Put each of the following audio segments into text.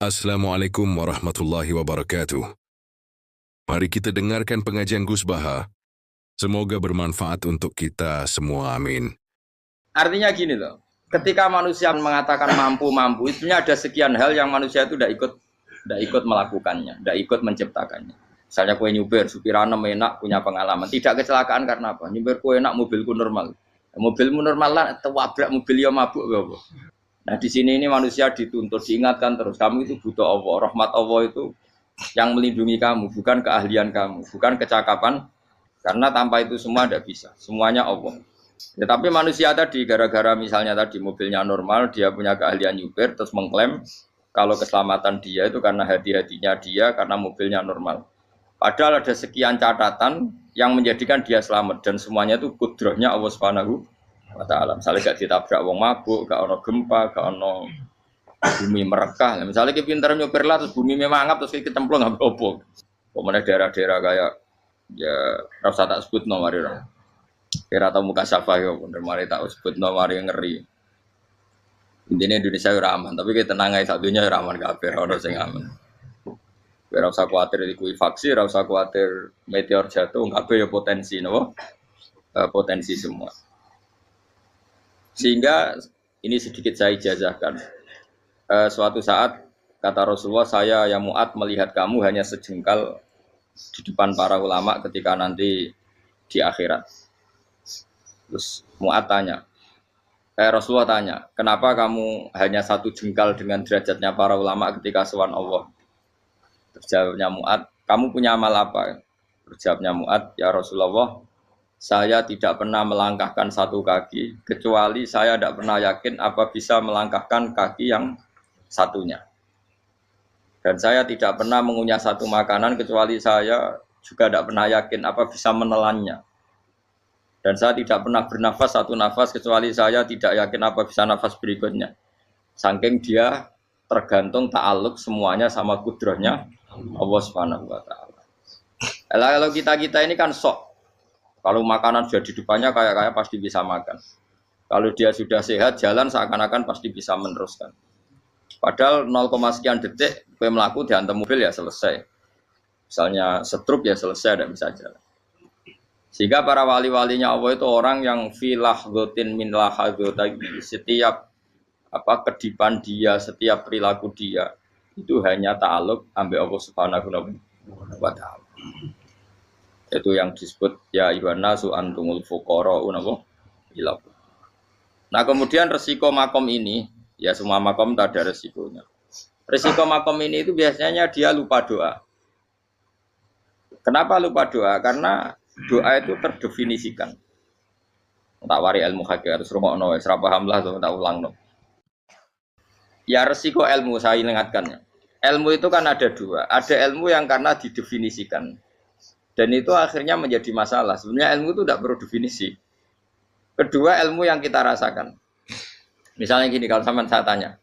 Assalamualaikum warahmatullahi wabarakatuh. Mari kita dengarkan pengajian Gus Baha. Semoga bermanfaat untuk kita semua, amin. Artinya gini loh, ketika manusia mengatakan mampu-mampu, itunya ada sekian hal yang manusia itu tidak ikut melakukannya, tidak ikut menciptakannya. Misalnya kue nyupir, supirana enak, punya pengalaman. Tidak kecelakaan karena apa? Nyupir kue enak, mobilku normal. Mobilmu normal lah, tabrak mobil yang mabuk. Apa? Nah di sini ini manusia dituntut, diingatkan terus. Kamu itu butuh Allah, rahmat Allah itu yang melindungi kamu, bukan keahlian kamu, bukan kecakapan. Karena tanpa itu semua tidak bisa, semuanya Allah. Ya, tapi manusia tadi gara-gara misalnya tadi mobilnya normal, dia punya keahlian nyupir, terus mengklaim kalau keselamatan dia itu karena hati-hatinya dia, karena mobilnya normal. Padahal ada sekian catatan yang menjadikan dia selamat dan semuanya itu kudrahnya Allah Subhanahu wa Ta'ala. Misalnya gak ditabrak wong mabuk, gak ono gempa, gak ono bumi merekah. Misalnya kita pintar nyupir lah, terus bumi memangap, terus kita kecemplung nggak apa-apa. Kemudian daerah-daerah kayak ya rasa tak sebut nomor orang. Kira tahu muka siapa ya, bener mari tak sebut nomor yang ngeri. Intinya Indonesia itu aman, tapi kita tenang aja satunya aman kabeh, ora sing aman. Ora usah kuwatir likuifaksi, ora usah kuwatir meteor jatuh, kabeh ya potensi napa? Potensi semua. Sehingga ini sedikit saya ijazahkan. Suatu saat kata Rasulullah, saya ya Mu'ad melihat kamu hanya sejengkal di depan para ulama ketika nanti di akhirat. Terus Mu'ad tanya, Rasulullah tanya, kenapa kamu hanya satu jengkal dengan derajatnya para ulama ketika sowan Allah? Terjawabnya Mu'ad, kamu punya amal apa? Terjawabnya Mu'ad, ya Rasulullah, saya tidak pernah melangkahkan satu kaki, kecuali saya tidak pernah yakin apa bisa melangkahkan kaki yang satunya. Dan saya tidak pernah mengunyah satu makanan, kecuali saya juga tidak pernah yakin apa bisa menelannya. Dan saya tidak pernah bernafas satu nafas, kecuali saya tidak yakin apa bisa nafas berikutnya. Saking dia tergantung ta'aluk semuanya sama kudrahnya Allah Subhanahu wa Ta'ala. Kalau kita ini kan sok. Kalau makanan sudah di depannya kayak pasti bisa makan. Kalau dia sudah sehat, jalan seakan-akan pasti bisa meneruskan. Padahal 0, sekian detik, gue melaku dihantam mobil ya selesai. Misalnya stroke ya selesai, tidak bisa jalan. Sehingga para wali-walinya Allah itu orang yang filah gotin min lahadotagi, setiap kedipan dia, setiap perilaku dia itu hanya ta'aluk ambil Allah Subhanahu wa Ta'ala. Itu yang disebut ya Yohana su antumul fuqara unapa ila. Nah, kemudian resiko makom ini, ya semua makom tak ada resikonya. Resiko makom ini itu biasanya dia lupa doa. Kenapa lupa doa? Karena doa itu terdefinisikan. Tak wari ilmu hakik harus rungokno wis ra paham lah tak ulang no. Ya resiko ilmu saya ingatkannya. Ilmu itu kan ada dua. Ada ilmu yang karena didefinisikan. Dan itu akhirnya menjadi masalah. Sebenarnya ilmu itu tidak perlu definisi. Kedua, ilmu yang kita rasakan. Misalnya gini, kalau saya tanya,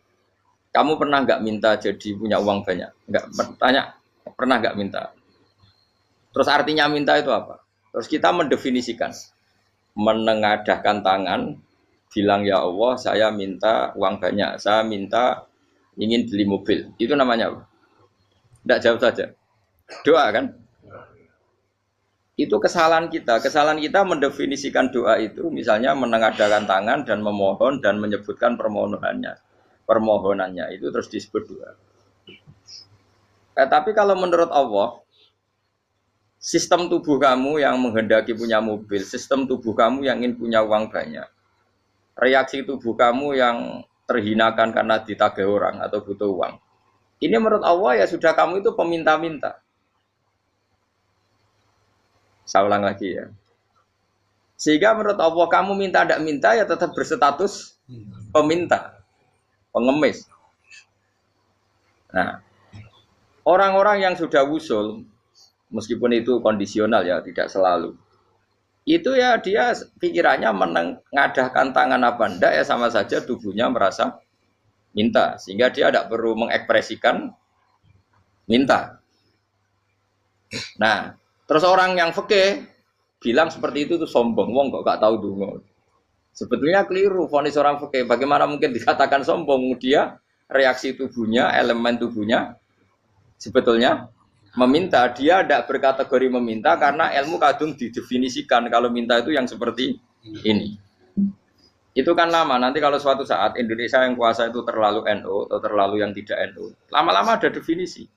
kamu pernah nggak minta jadi punya uang banyak? Nggak tanya, pernah nggak minta? Terus artinya minta itu apa? Terus kita mendefinisikan, menengadahkan tangan, bilang ya Allah, saya minta uang banyak, saya minta ingin beli mobil. Itu namanya apa? Tidak jawab saja. Doa kan? Itu kesalahan kita mendefinisikan doa itu misalnya menengadahkan tangan dan memohon dan menyebutkan permohonannya itu terus disebut doa. Tapi kalau menurut Allah, sistem tubuh kamu yang menghendaki punya mobil, sistem tubuh kamu yang ingin punya uang banyak, reaksi tubuh kamu yang terhinakan karena ditagih orang atau butuh uang, ini menurut Allah ya sudah kamu itu peminta-minta. Saya ulang lagi ya. Sehingga menurut Allah kamu minta tidak minta ya tetap berstatus peminta, pengemis. Nah, orang-orang yang sudah wusul, meskipun itu kondisional ya, tidak selalu. Itu ya dia pikirannya menengadahkan tangan apa enggak ya sama saja tubuhnya merasa minta. Sehingga dia tidak perlu mengekspresikan minta. Nah, terus orang yang fikih bilang seperti itu tuh sombong, wong kok gak tahu donga. Sebetulnya keliru vonis orang fikih. Bagaimana mungkin dikatakan sombong? Dia reaksi tubuhnya, elemen tubuhnya sebetulnya meminta. Dia tidak berkategori meminta karena ilmu kadung didefinisikan kalau minta itu yang seperti ini. Itu kan lama. Nanti kalau suatu saat Indonesia yang kuasa itu terlalu NU atau terlalu yang tidak NU, lama-lama ada definisi.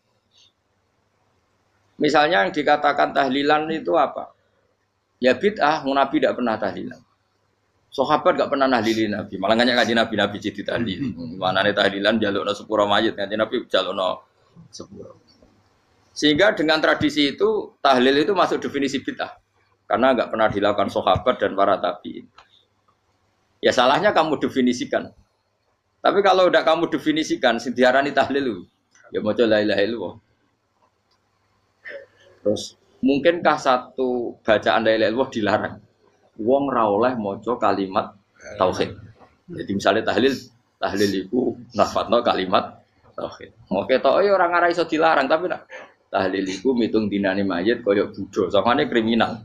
Misalnya yang dikatakan tahlilan itu apa? Ya bid'ah, Nabi tidak pernah tahlilan. Sahabat tidak pernah nahlilin Nabi. Malah nggak ngaji Nabi jadi tahlil. Mana nih tahlilan jalukno sepuro mayit, ngaji Nabi jalukno sepuro. Sehingga dengan tradisi itu tahlil itu masuk definisi bid'ah karena nggak pernah dilakukan sahabat dan para tabi'in. Ya salahnya kamu definisikan. Tapi kalau udah kamu definisikan, diarani tahlil, ya maca la ilaha illallah. Terus mungkinkah satu bacaan la ilaha illallah dilarang? Wong ra oleh maca kalimat tauhid. Jadi misalnya tahlil iku nafadno kalimat tauhid. Oke tok ya ora ngara iso dilarang, tapi nak tahlil iku mitung dinane mayit koyo budo, sangane kriminal.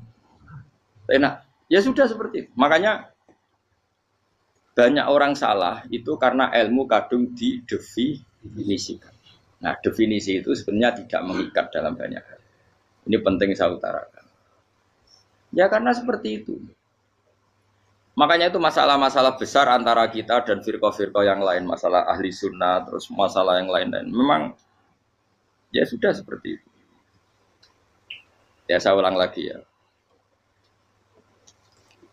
Enak. Ya sudah seperti itu. Makanya banyak orang salah itu karena ilmu kadung didefinisikan. Nah, definisi itu sebenarnya tidak mengikat dalam banyak hal. Ini penting saya utarakan. Ya karena seperti itu. Makanya itu masalah-masalah besar antara kita dan firqah-firqah yang lain, masalah ahli sunnah, terus masalah yang lain-lain. Memang ya sudah seperti itu. Ya saya ulang lagi ya.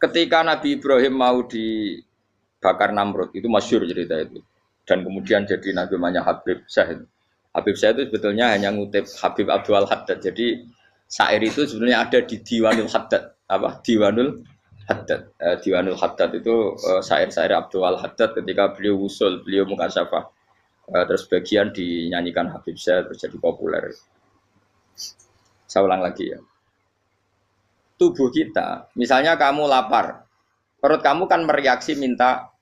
Ketika Nabi Ibrahim mau dibakar Namrud, itu masyhur cerita itu. Dan kemudian jadi Nabi namanya Habib Syah. Habib Syah itu sebetulnya hanya ngutip Habib Abdul Haddad. Jadi syair itu sebenarnya ada di Diwanul Haddad. Apa? Diwanul Haddad. Diwanul Haddad itu syair-syair Abdul Haddad ketika beliau usul, beliau mukasyafah. Terus bagian dinyanyikan Habib Syah terus jadi populer. Saya ulang lagi ya. Tubuh kita, misalnya kamu lapar, perut kamu kan mereaksi minta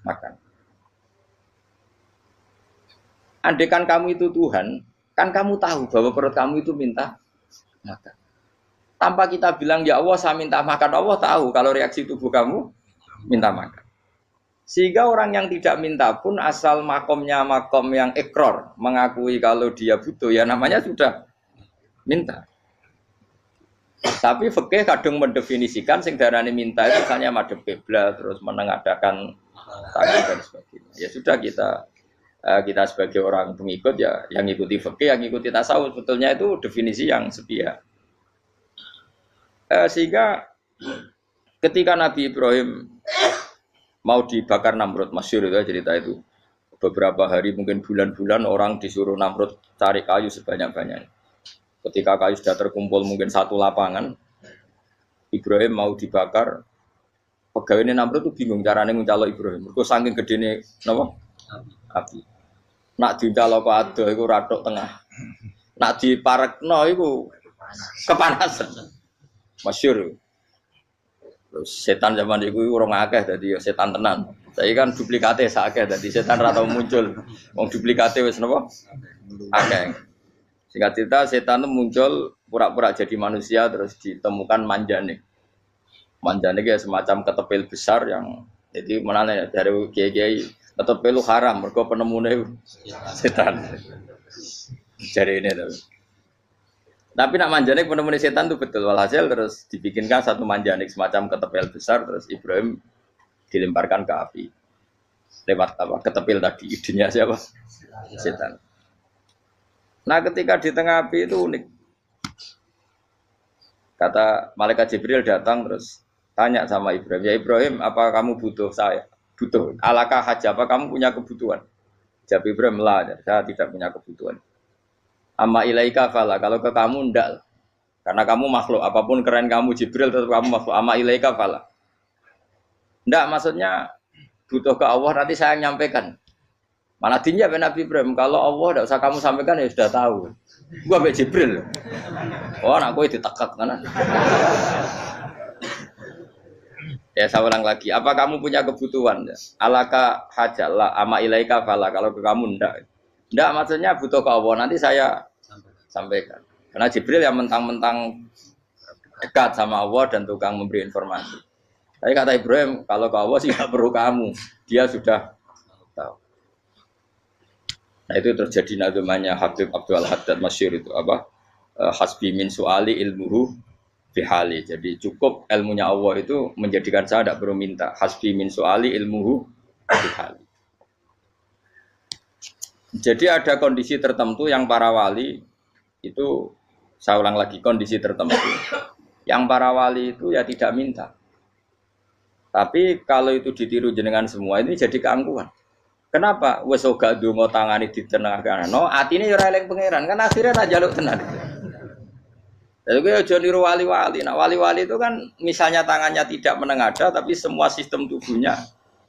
makan. Andaikan kamu itu Tuhan, kan kamu tahu bahwa perut kamu itu minta makan. Tanpa kita bilang, ya Allah saya minta makan, Allah tahu kalau reaksi tubuh kamu minta makan. Sehingga orang yang tidak minta pun asal makomnya makom yang ikror, mengakui kalau dia butuh, ya namanya sudah minta. Tapi fikih kadang mendefinisikan sing darane minta itu misalnya madhep kiblat terus menengadakan tangan dan sebagainya. Ya sudah kita sebagai orang pengikut ya yang ikuti fikih, yang ikuti tasawuf sebetulnya itu definisi yang sepihak. Sehingga ketika Nabi Ibrahim mau dibakar Namrud, masyhur itu cerita itu. Beberapa hari mungkin bulan-bulan orang disuruh Namrud cari kayu sebanyak-banyaknya. Ketika kayu sudah terkumpul mungkin satu lapangan, Ibrahim mau dibakar. Pegawai ini Namrud itu bingung caranya nguncalo Ibrahim. Mereka saking gede ini, kenapa? Api. Nak diuncalo ke ado, itu ratok tengah. Nak diparekno itu kepanasan. Masyhur. Terus setan zaman itu orang akeh, jadi setan tenan. Saya kan duplikatnya sakeh, jadi setan ratau muncul. Wong duplikatnya wis napa? Akeh. Singkat cerita setan itu muncul pura-pura jadi manusia terus ditemukan manjanik. Manjanik ya semacam ketepil besar yang jadi mana dari kiai-kiai ketepil itu haram mergo penemune setan. Jadi ini tapi nak manjanik penemune setan itu betul walhasil terus dibikinkan satu manjanik semacam ketepil besar terus Ibrahim dilemparkan ke api. Lewat apa? Ketepil tadi idenya siapa? Setan. Nah ketika di tengah api itu unik. Kata malaikat Jibril datang terus tanya sama Ibrahim, ya Ibrahim apa kamu butuh saya? Butuh. Alakah haja apa kamu punya kebutuhan? Jawab Ibrahim lah, saya tidak punya kebutuhan. Amma ilaika fala, kalau ke kamu ndak. Karena kamu makhluk, apapun keren kamu Jibril tetap kamu makhluk. Amma ilaika fala. Ndak maksudnya butuh ke Allah nanti saya nyampaikan. Malah dijawab Nabi Ibrahim, kalau Allah tidak usah kamu sampaikan ya sudah tahu. Gua be Jibril. Oh, anak gue ditekak kan. Ya saya ulang lagi, apa kamu punya kebutuhan? Alaka hajalah ama ilaika fala, kalau ke kamu ndak. Ndak maksudnya butuh ke Allah nanti saya sampaikan. Karena Jibril yang mentang-mentang dekat sama Allah dan tukang memberi informasi. Tapi kata Ibrahim, kalau ke Allah sih nggak perlu kamu, dia sudah tahu. Nah itu terjadi nazmannya Habib Abdul Haddad Masyhur itu apa? Hasbi min suali ilmuhu bihali. Jadi cukup ilmunya Allah itu menjadikan saya tidak perlu minta. Hasbi min suali ilmuhu bihali. Jadi ada kondisi tertentu yang para wali itu, saya ulang lagi, kondisi tertentu yang para wali itu ya tidak minta. Tapi kalau itu ditiru jenengan semua ini jadi keangkuhan. Kenapa? Wes ora ndonga tangane ditenengahkan. No, atine ya ora eling pangeran, kan akhirnya ra njaluk tenan. Jadi gue aja niru wali-wali. Nah, wali-wali itu kan misalnya tangannya tidak menengadah tapi semua sistem tubuhnya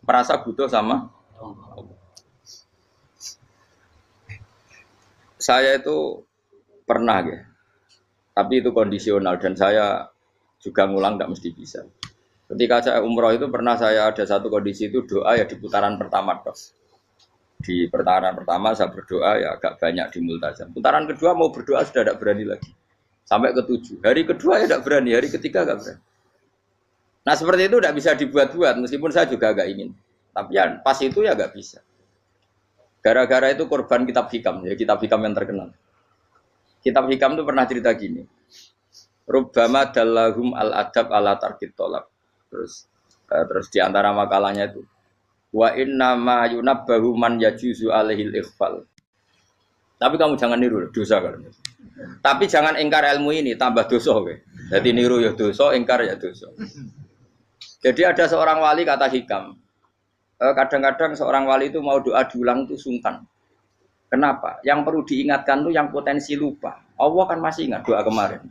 merasa butuh sama Allah. Saya itu pernah ya. Tapi itu kondisional dan saya juga ngulang tidak mesti bisa. Ketika saya umroh itu pernah saya ada satu kondisi itu doa ya di putaran pertama tos. Di putaran pertama saya berdoa ya agak banyak di multazam. Putaran kedua mau berdoa sudah tidak berani lagi. Sampai ke-7. Hari kedua ya tidak berani, hari ketiga tidak berani. Nah seperti itu tidak bisa dibuat-buat meskipun saya juga agak ingin. Tapi ya pas itu ya nggak bisa. Gara-gara itu korban kitab hikam, ya kitab hikam yang terkenal. Kitab hikam itu pernah cerita gini. Rubbama dallahum al-adab ala tarkit tolab. Terus di antara makalahnya itu wa inna ma yunabbahu man yajuzu alaihil ikhfal. Tapi kamu jangan niru dosa kan. Tapi jangan ingkar ilmu ini tambah dosa kowe. Jadi niru ya dosa, ingkar ya dosa. Jadi ada seorang wali kata hikam. Kadang-kadang seorang wali itu mau doa diulang itu sungkan. Kenapa? Yang perlu diingatkan tuh yang potensi lupa. Allah kan masih ingat doa kemarin.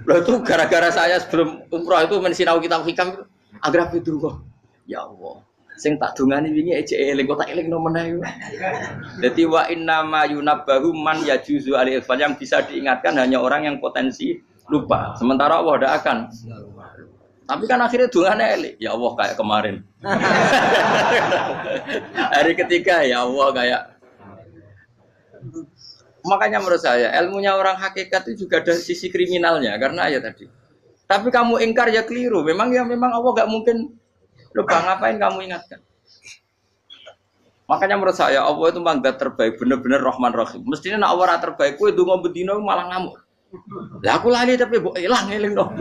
Loh itu gara-gara saya sebelum umroh itu mensinau kitab hikam itu agar itu kok. Ya Allah. Sing tak dungani wingi ejek eling kok tak eling no meneh. Dadi wa inna ma yunabbahu man yajuzu alil fal, yang bisa diingatkan hanya orang yang potensi lupa. Sementara Allah tidak akan. Tapi kan akhirnya dungane eling. Ya Allah kayak kemarin. Hari ketiga ya Allah kayak. Makanya menurut saya ilmunya orang hakikat itu juga ada sisi kriminalnya karena ya tadi. Tapi kamu ingkar ya keliru. Memang Allah gak mungkin lupa, ngapain kamu ingatkan? Makanya menurut saya Allah itu manggat terbaik, bener-bener Rahman Rahim. Mestinya nak Allah terbaik, kue dungo bedino malah ngamuk. Lah aku lali tapi mbok eling dong.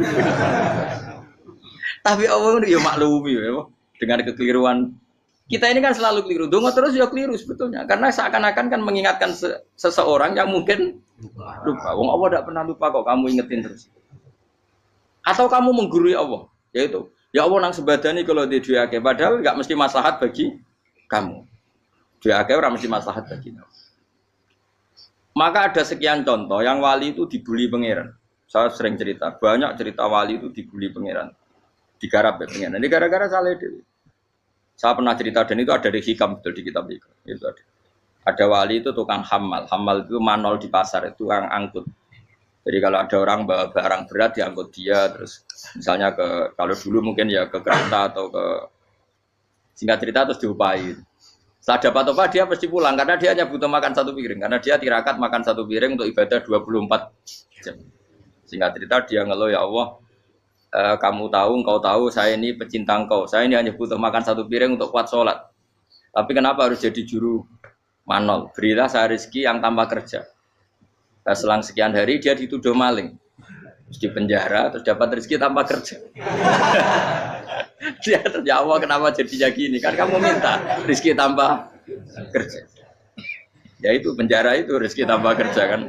Tapi Allah itu ya maklumi ya, dengan kekeliruan. Kita ini kan selalu keliru. Dungo terus ya keliru sebetulnya. Karena seakan-akan kan mengingatkan seseorang yang mungkin lupa. Wong Allah tidak pernah lupa kok, kamu ingetin terus. Atau kamu menggurui Allah, yaitu ya Allah nang sebadani kalau di duake, padahal nggak mesti maslahat bagi kamu. Duake ora mesti maslahat bagi kamu. Maka ada sekian contoh yang wali itu dibully pangeran. Saya sering cerita, banyak cerita wali itu dibully pangeran. Digarap ya pangeran. Ini gara-gara salah itu. Saya pernah cerita dan itu ada di hikam betul di kitab itu. Itu ada. Ada wali itu tukang hamal. Hamal itu manol di pasar, itu tukang angkut. Jadi kalau ada orang bawa barang berat diangkut dia, terus misalnya kalau dulu mungkin ya ke kereta atau ke singkat cerita terus diupahi. Setelah dapat apa dia pasti pulang karena dia hanya butuh makan satu piring, karena dia tirakat makan satu piring untuk ibadah 24 jam. Singkat cerita dia ngeluh, ya Allah, kamu tahu, engkau tahu saya ini pecinta engkau, saya ini hanya butuh makan satu piring untuk kuat sholat. Tapi kenapa harus jadi juru manol? Berilah saya rezeki yang tanpa kerja. Nah, selang sekian hari dia dituduh maling, terus di penjara, terus dapat rezeki tanpa kerja. Dia terjawab kenapa jadinya gini? Kan kamu minta rezeki tanpa kerja. Ya itu penjara itu rezeki tanpa kerja kan.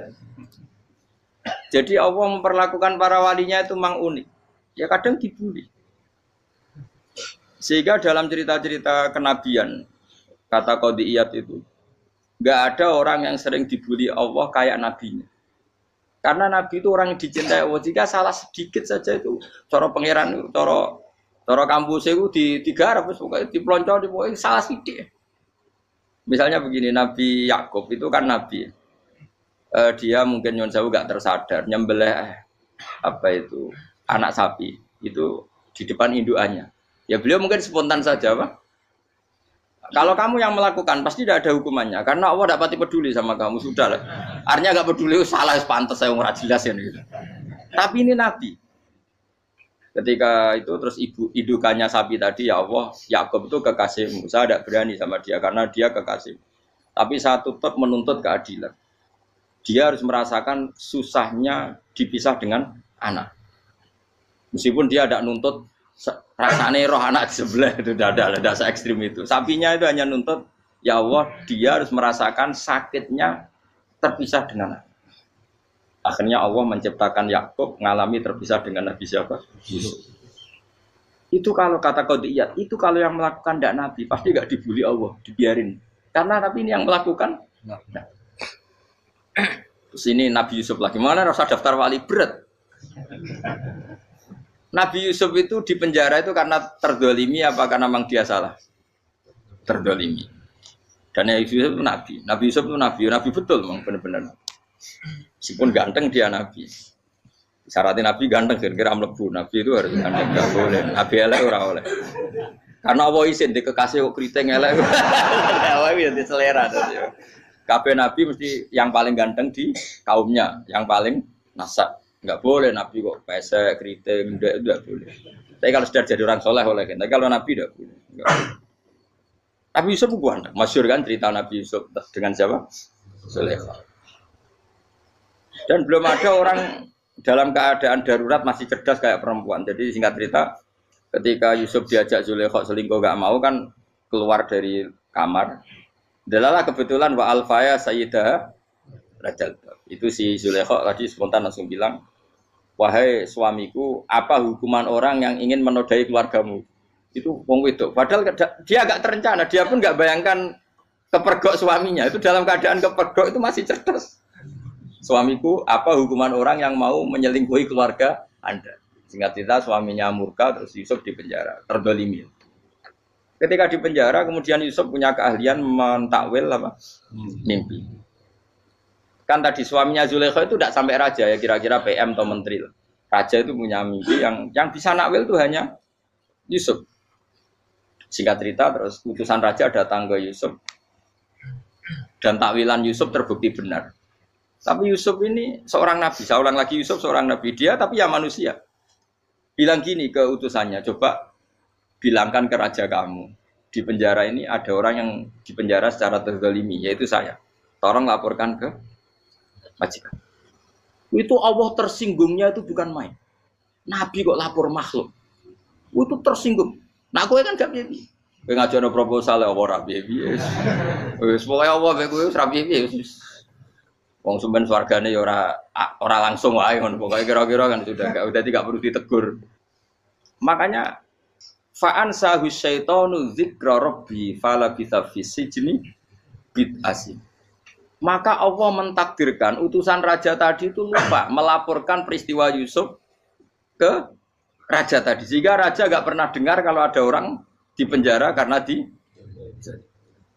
Jadi Allah memperlakukan para walinya itu memang unik. Ya kadang dibully. Sehingga dalam cerita-cerita kenabian, kata Qadiyat itu, nggak ada orang yang sering dibully Allah kayak nabinya. Karena nabi itu orang yang dicintai Allah. Jika salah sedikit saja itu, cara pangeran, cara kampus itu digarap, pokoknya dipelonco, pokoknya salah sedikit. Misalnya begini, Nabi Yakub itu kan nabi. Dia mungkin nyon sewu nggak tersadar, nyembelih apa itu anak sapi itu di depan indukannya. Ya beliau mungkin spontan saja, Pak. Kalau kamu yang melakukan pasti tidak ada hukumannya karena Allah tidak pati peduli sama kamu, sudah lah. Artinya nggak peduli, salah pantas saya nggak jelas ya gitu. Tapi ini Nabi. Ketika itu terus indukannya sapi tadi, ya Allah, Yakub itu kekasihmu. Saya tidak berani sama dia karena dia kekasih. Tapi saya tetap menuntut keadilan. Dia harus merasakan susahnya dipisah dengan anak. Meskipun dia tidak nuntut rasanya roh anak sebelah itu tidak se ekstrim itu. Sapinya itu hanya nuntut ya Allah dia harus merasakan sakitnya terpisah dengan anak. Akhirnya Allah menciptakan Yakub mengalami terpisah dengan Nabi siapa? Yusuf. Itu kalau kata Qadiyat, itu kalau yang melakukan tidak Nabi pasti nggak dibully Allah, dibiarin. Karena Nabi ini yang melakukan. Nah. Terus ini Nabi Yusuf lagi mana rasa daftar wali berat. Nabi Yusuf itu di penjara itu karena terdolimi apa karena memang dia salah? Terdolimi. Dan Nabi Yusuf itu Nabi. Nabi Yusuf itu Nabi betul memang benar-benar. Meskipun ganteng dia Nabi. Syaratnya Nabi ganteng kira-kira mlebu. Nabi itu harus ganteng, enggak boleh. Nabi elek ora oleh. Karena Allah izin di kekasih kok keriting elek. Allah itu di selera ya. Kabeh Nabi mesti yang paling ganteng di kaumnya, yang paling nasab. Enggak boleh Nabi kok pesek, keriting, enggak boleh. Tapi kalau sudah jadi orang soleh oleh kan. Tapi kalau Nabi enggak boleh. Nabi Yusuf bukan, masyhur kan cerita Nabi Yusuf dengan siapa? Zulaikha. Dan belum ada orang dalam keadaan darurat masih cerdas kayak perempuan. Jadi singkat cerita, ketika Yusuf diajak Zulaikha selingkuh gak mau kan keluar dari kamar. Dalalah kebetulan wa alfaya sayyidah rajal. Itu si Zulaikha tadi spontan langsung bilang, wahai suamiku, apa hukuman orang yang ingin menodai keluargamu? Itu wong wedok. Padahal dia agak terencana, dia pun nggak bayangkan kepergok suaminya. Itu dalam keadaan kepergok itu masih cerdas. Suamiku, apa hukuman orang yang mau menyelingkuhi keluarga Anda? Singkat cerita suaminya murka, terus Yusuf di penjara, terdolimi. Ketika di penjara, kemudian Yusuf punya keahlian mentakwil apa? Mimpi. Kan tadi suaminya Zulaikha itu tidak sampai raja ya, kira-kira PM atau menteri. Raja itu punya mimpi yang bisa nakwil itu hanya Yusuf. Singkat cerita, terus utusan raja datang ke Yusuf dan takwilan Yusuf terbukti benar. Tapi Yusuf ini seorang nabi, saya ulang lagi Yusuf seorang nabi dia, tapi ya manusia. Bilang gini ke utusannya, coba bilangkan ke raja kamu, di penjara ini ada orang yang di penjara secara terzalimi, yaitu saya. Tolong laporkan ke majikan. Itu Allah tersinggungnya itu bukan main. Nabi kok lapor makhluk. Itu tersinggung. Nah, kowe kan gak piye. Kowe ngajono proposal ya ora piye-piye. Wis pokoke Allah mek kowe ora piye-piye. Wong sumben swargane ya ora langsung wae ngono. Pokoke kira-kira kan sudah tidak perlu ditegur. Makanya fa'an sahu syaitanu dzikra rabbi fala bisa fi sijni bid'asin. Maka Allah mentakdirkan utusan raja tadi itu lupa melaporkan peristiwa Yusuf ke raja tadi. Sehingga raja gak pernah dengar kalau ada orang di penjara karena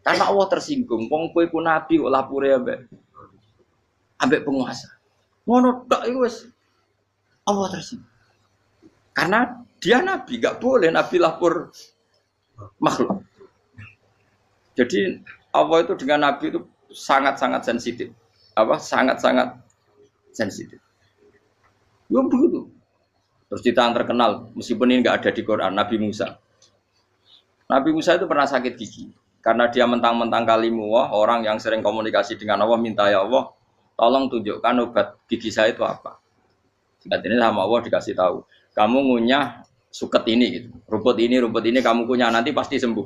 Allah tersinggung. Wong kowe ku nabi kok lapore ambek penguasa. Ngono tok iku wis Allah tersinggung. Karena dia nabi, gak boleh nabi lapor makhluk. Jadi Allah itu dengan nabi itu sangat-sangat sensitif. Sangat-sangat sensitif. Ya begitu. Terus cerita yang terkenal, meskipun ini nggak ada di Quran, Nabi Musa. Nabi Musa itu pernah sakit gigi. Karena dia mentang-mentang kalimullah, orang yang sering komunikasi dengan Allah, minta ya Allah, tolong tunjukkan obat gigi saya itu apa. Singkat ini sama Allah dikasih tahu. Kamu ngunyah suket ini, gitu. rumput ini kamu kunyah, nanti pasti sembuh.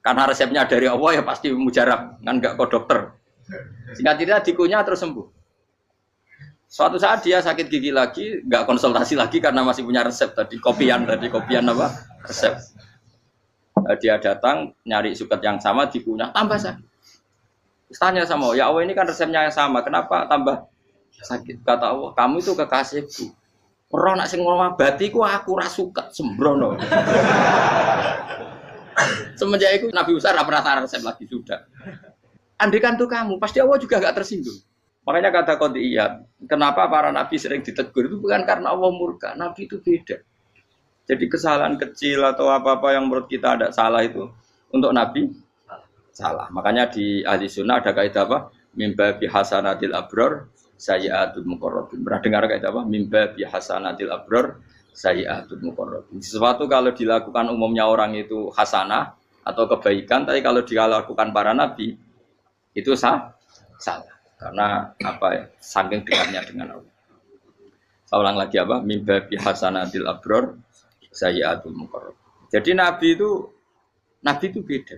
Karena resepnya dari Allah ya pasti mujarab, kan nggak ke dokter. Singkat cerita dikunyah terus sembuh. Suatu saat dia sakit gigi lagi, nggak konsultasi lagi karena masih punya resep tadi, kopian apa? Resep. Dia datang nyari suket yang sama dikunyah, tambah sakit. Tanya sama Allah, ya Allah ini kan resepnya yang sama, kenapa tambah sakit? Kata Allah, kamu itu kekasihku. Ora nak sing ngobati ku aku ra suket sembrono. Semenjak itu Nabi Musa tidak pernah resep lagi sudah. Andaikan tuh kamu, pasti Allah juga gak tersinggung. Makanya kata Qadiyat, kenapa para nabi sering ditegur itu bukan karena Allah murka. Nabi itu beda. Jadi kesalahan kecil atau apa-apa yang menurut kita ada salah itu untuk Nabi salah. Makanya di ahli sunnah ada kaidah apa? Mimba bihasanatil abror sayyi'atul muqarrabin. Pernah dengar kaidah apa? Mimba bihasanatil abror sayyi'atul muqarrabin. Sesuatu kalau dilakukan umumnya orang itu hasanah atau kebaikan, tapi kalau dilakukan para nabi itu salah. Karena apa ya? Saking dekatnya dengan Allah. Saya ulang lagi apa? Mimba bihasanatil abror sayyiatul muqarrab. Jadi Nabi itu beda.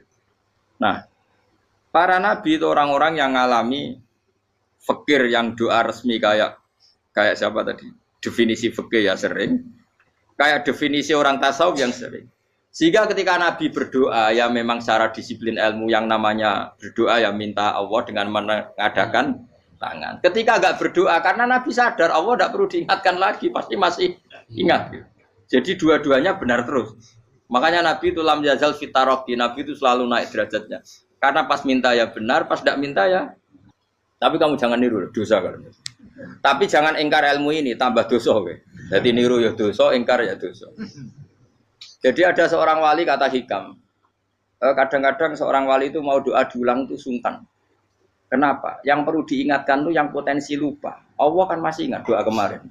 Nah, para nabi itu orang-orang yang ngalami fikir yang doa resmi kayak siapa tadi? Definisi fikih ya sering. Kayak definisi orang tasawuf yang sering. Sehingga ketika Nabi berdoa ya memang secara disiplin ilmu yang namanya berdoa ya minta Allah dengan mengadakan tangan. Ketika agak berdoa karena Nabi sadar Allah tidak perlu diingatkan lagi, pasti masih ingat. Jadi dua-duanya benar terus. Makanya Nabi itu lam yazal fitaroki, Nabi itu selalu naik derajatnya. Karena pas minta ya benar, pas tidak minta ya. Tapi kamu jangan niru dosa kan. Tapi jangan ingkar ilmu ini tambah dosa. Jadi niru ya dosa, ingkar ya dosa. Jadi ada seorang wali kata Hikam, kadang-kadang seorang wali itu mau doa diulang itu sungkan. Kenapa? Yang perlu diingatkan itu yang potensi lupa. Allah kan masih ingat doa kemarin.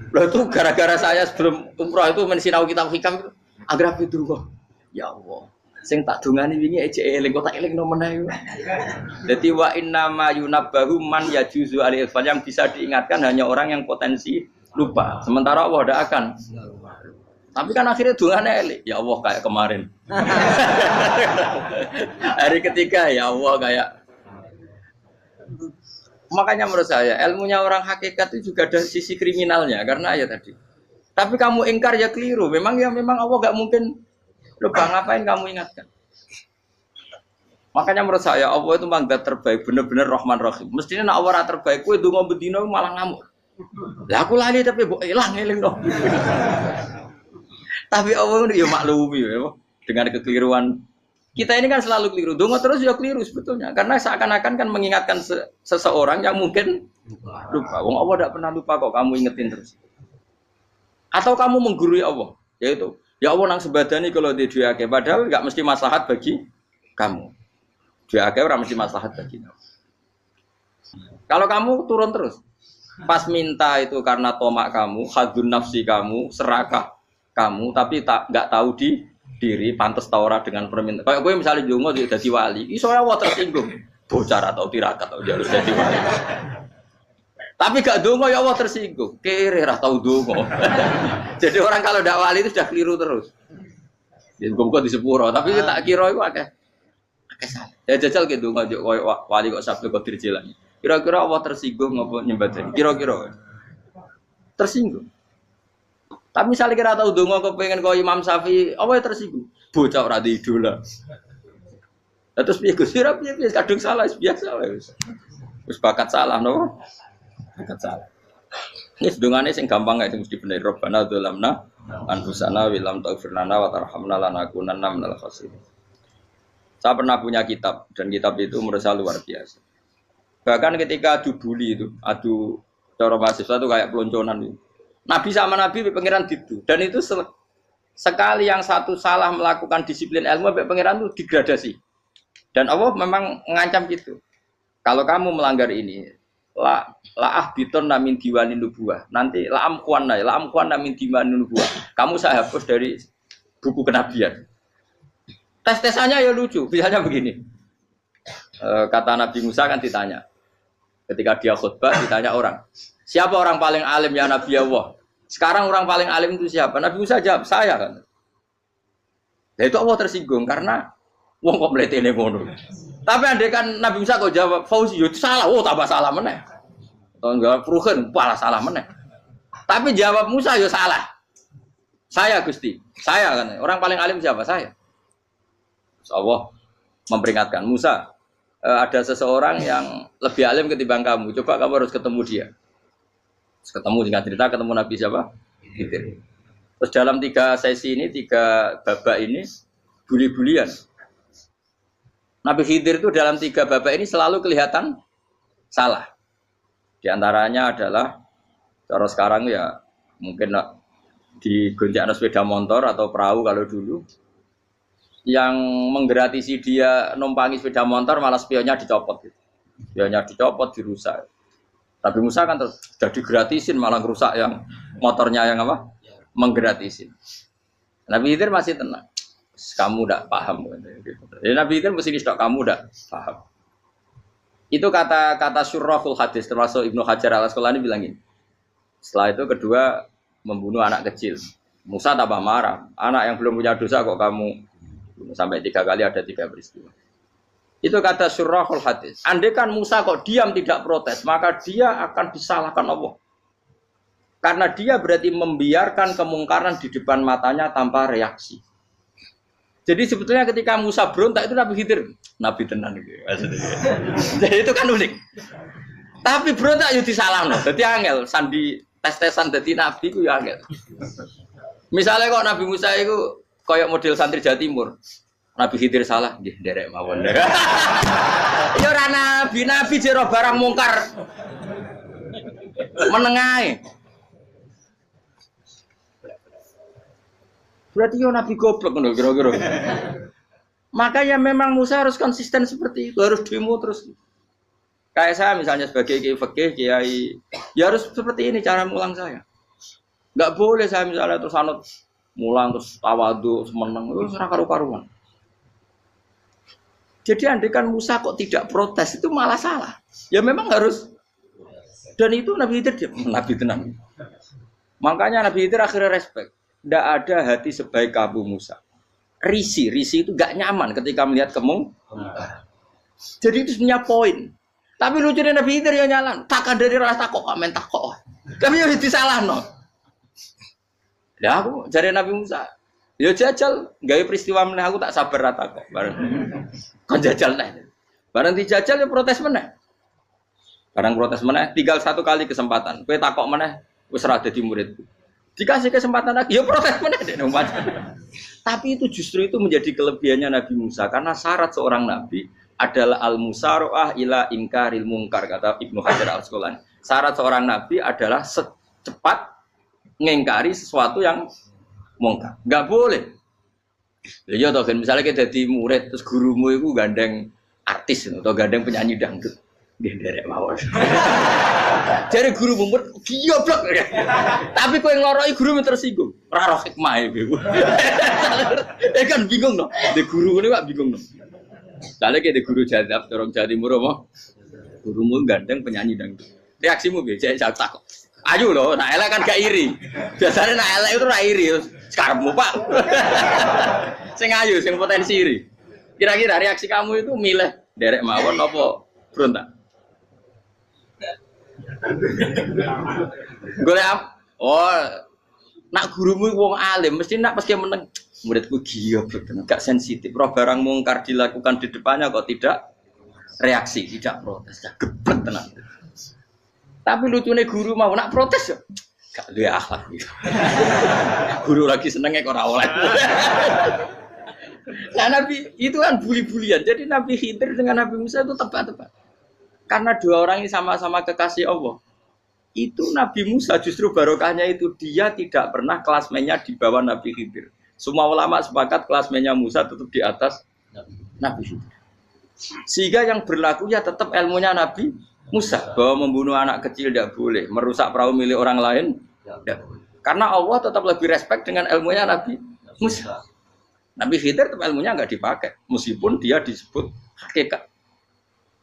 Loh itu gara-gara saya sebelum umroh itu mensinau kitab Hikam itu agar itu kok. Ya Allah, sing tak dongani wingi eling kok tak eling nomen ae. Dadi wa inna ma yunabbahu man yajuzu alil yang bisa diingatkan hanya orang yang potensi lupa. Sementara Allah tidak akan. Tapi kan akhirnya dongane eling. Ya Allah kayak kemarin. Hari ketiga ya Allah kayak. Makanya menurut saya ilmunya orang hakikat itu juga ada sisi kriminalnya karena ya tadi. Tapi kamu ingkar ya keliru. Memang Allah gak mungkin lupa, ngapain kamu ingatkan? Makanya menurut saya Allah itu manggat terbaik, bener-bener Rahman Rahim. Mestinya nak Allah terbaik, kowe donga bedino malah ngamuk. Lah aku lali tapi mbok eling dong. Tapi Allah itu ya maklumi ya, dengan kekeliruan. Kita ini kan selalu keliru. Donga terus ya keliru sebetulnya. Karena seakan-akan kan mengingatkan seseorang yang mungkin lupa. Wong Allah tidak pernah lupa kok, kamu ingetin terus. Atau kamu menggurui Allah, yaitu ya Allah nang sebadani kalau di duake padahal enggak mesti maslahat bagi kamu. Duake ora mesti maslahat bagi kamu. Kalau kamu turun terus, pas minta itu karena tomak kamu, hadun nafsi kamu, serakah kamu, tapi enggak tahu diri pantas taura dengan permintaan. Kayak gue misalnya jongo jadi wali, iso Allah tersinggung, bocah atau tirakat atau harus jadi wali. Tapi gak dongo ya Allah tersinggung. Kere ra tau dongo. Jadi orang kalau ndak wali itu sudah keliru terus. Ya muga di sepuro, tapi tak kira iku akeh salah. Ya jajal ke dongo wali kok Sabtu Qadir Jilani. Kira-kira Allah tersinggung ngopo nyembadani? Kira-kira tersinggung. Tapi misalnya kira tahu dongo kepengen kau Imam Syafi'i, apa tersinggung? Bocah ora di idola. Terus piye Gus? Piye kadung salah biasa wis. Wis bakat salah no. Bakat salah. Ini sedungane sing gampang ae mesti bener Rabbana dzalamna anfusana wa lam taghfir lana wa tarhamna lanakunanna minal khasirin. Saya pernah punya kitab dan kitab itu menurut saya luar biasa. Bahkan ketika adu bully itu, adu cara mahasiswa itu kayak pelonconan itu. Nabi sama Nabi pengiran itu dan itu sekali yang satu salah melakukan disiplin ilmu pengiran itu degradasi. Dan Allah memang mengancam gitu. Kalau kamu melanggar ini la biton namin diwanin nubuah. Nanti la amkuan namin diwanin nubuah. Kamu saya hapus dari buku kenabian. Tes-tesannya ya lucu. Misalnya begini. Kata Nabi Musa kan ditanya. Ketika dia khutbah ditanya orang. Siapa orang paling alim ya Nabi Allah? Sekarang orang paling alim itu siapa? Nabi Musa jawab, saya kan. Nah itu Allah tersinggung karena wong kok mletene ngono. Tapi andai kan Nabi Musa kok jawab Fauzi, itu salah, tambah salah meneh. Atau enggak Pruhen, malah salah meneh. Tapi jawab Musa ya salah. Saya Gusti, saya kan. Orang paling alim siapa? Saya. Allah memperingatkan Musa, ada seseorang yang lebih alim ketimbang kamu. Coba kamu harus ketemu dia. Ketemu dengan cerita ketemu Nabi siapa? Khidir. Terus dalam 3 sesi ini, 3 babak ini buli-bulian. Nabi Khidir itu dalam 3 babak ini selalu kelihatan salah. Di antaranya adalah cara sekarang ya mungkin di gonjak sepeda motor atau perahu kalau dulu yang menggratisi dia numpangi sepeda motor malah spionnya dicopot gitu. Spionnya dicopot, dirusak. Tapi Musa kan sudah digratisin malah rusak yang motornya yang apa? Menggratisin. Nabi Khidir masih tenang. kamu tidak paham. Jadi Nabi Khidir mesti distok kamu tidak paham. Itu kata syurrahul hadis termasuk Ibnu Hajar Al Asqalani bilang ini. Setelah itu kedua membunuh anak kecil. Musa tambah marah. Anak yang belum punya dosa kok kamu sampai 3 kali ada 3 peristiwa. Itu kata syurrahul hadis. Andai kan Musa kok diam tidak protes, maka dia akan disalahkan Allah. Karena dia berarti membiarkan kemungkaran di depan matanya tanpa reaksi. Jadi sebetulnya ketika Musa berontak itu Nabi Khidir, Nabi tenan gitu. Jadi itu kan unik. Tapi berontak yo disalahno. Dadi angel sandi tes-tesan dadi nabi ku yo angel. Misalnya kok Nabi Musa itu koyok model santri Jawa Timur. Nabi Khidir salah, nggih nderek mawon. Ya ora nabi jero barang mungkar. Menengae. Berarti yo nabi goblok ngono kira-kira. Makanya memang Musa harus konsisten seperti itu, harus demo terus. Kayak saya misalnya sebagai kiai fikih, kiai ya harus seperti ini cara mulang saya. Enggak boleh saya misalnya terus anut mulang terus tawadhu semeneng itu ora karu-karuan. Jadi andekan Musa kok tidak protes itu malah salah. Ya memang harus. Dan itu Nabi Khidir nabi tenang. Makanya Nabi Khidir akhirnya respect. Tidak ada hati sebaik kamu Musa. Risi itu gak nyaman ketika melihat kemungkaran. Jadi itu punya poin. Tapi lucunya Nabi Khidir yang nyalan. Takkan dari rasa takok, amen takok. Tapi yang disalah no. Ya aku cari Nabi Musa. Ya jajal, gawe peristiwa meneh aku tak sabar rata kok. Bareng. Kon jajal neh. Bareng dijajal ya protes meneh. Bareng protes meneh, tinggal 1 kali kesempatan. Kowe takok meneh wis ora dadi muridku. Dikasih kesempatan lagi, ya protes meneh dek Tapi itu justru itu menjadi kelebihannya Nabi Musa karena syarat seorang nabi adalah al-musara'ah ila ingkaril munkar kata Ibnu Hajar Al-Asqalani. Syarat seorang nabi adalah secepat ngingkari sesuatu yang mungkar. Enggak boleh. Ya toh kan misalnya kita jadi murid terus gurumu itu gandeng artis atau gandeng penyanyi dangdut. Nggih nderek mawon. Jare guru mumet goblok. Tapi kowe ngloroi guru tersinggung. Ora roh hikmahe kowe. Kan bingung no. De guru ngene kok bingung no. Dale ke de guru jadab dorong Jawa Timur apa? Gurumu gandeng penyanyi dangdut. Reaksimu piye? Jek takok. Ayo lho, nak elek kan gak iri. Biasanya nak elek itu ora iri. Sekarepmu, Pak. Sing ayu, sing potensi iri. Kira-kira reaksi kamu itu milih derek mawon apa berontak? Golek oh nak gurumu wong alim mesti nak pas meneng muridku goblok gak sensitif roh barang mungkar dilakukan di depannya kok tidak reaksi tidak protes geblek tenan. Tapi lucunya guru mau nak protes ya gak duwe akhlak gitu. Guru lagi senenge kok ora oleh. Nah Nabi itu kan buli-bulian. Jadi Nabi Khidir dengan Nabi Musa itu tepat-tepat. Karena 2 orang ini sama-sama kekasih Allah. Itu Nabi Musa justru barokahnya itu dia tidak pernah kelasmennya di bawah Nabi Khidir. Semua ulama sepakat kelasmennya Musa tetap di atas Nabi Khidir. Sehingga yang berlaku ya tetap ilmunya Nabi Musa bahwa membunuh anak kecil tidak boleh, merusak perahu milik orang lain tidak boleh. Karena Allah tetap lebih respect dengan ilmunya Nabi Musa. Nabi Khidir tetap ilmunya enggak dipakai meskipun dia disebut hakikat.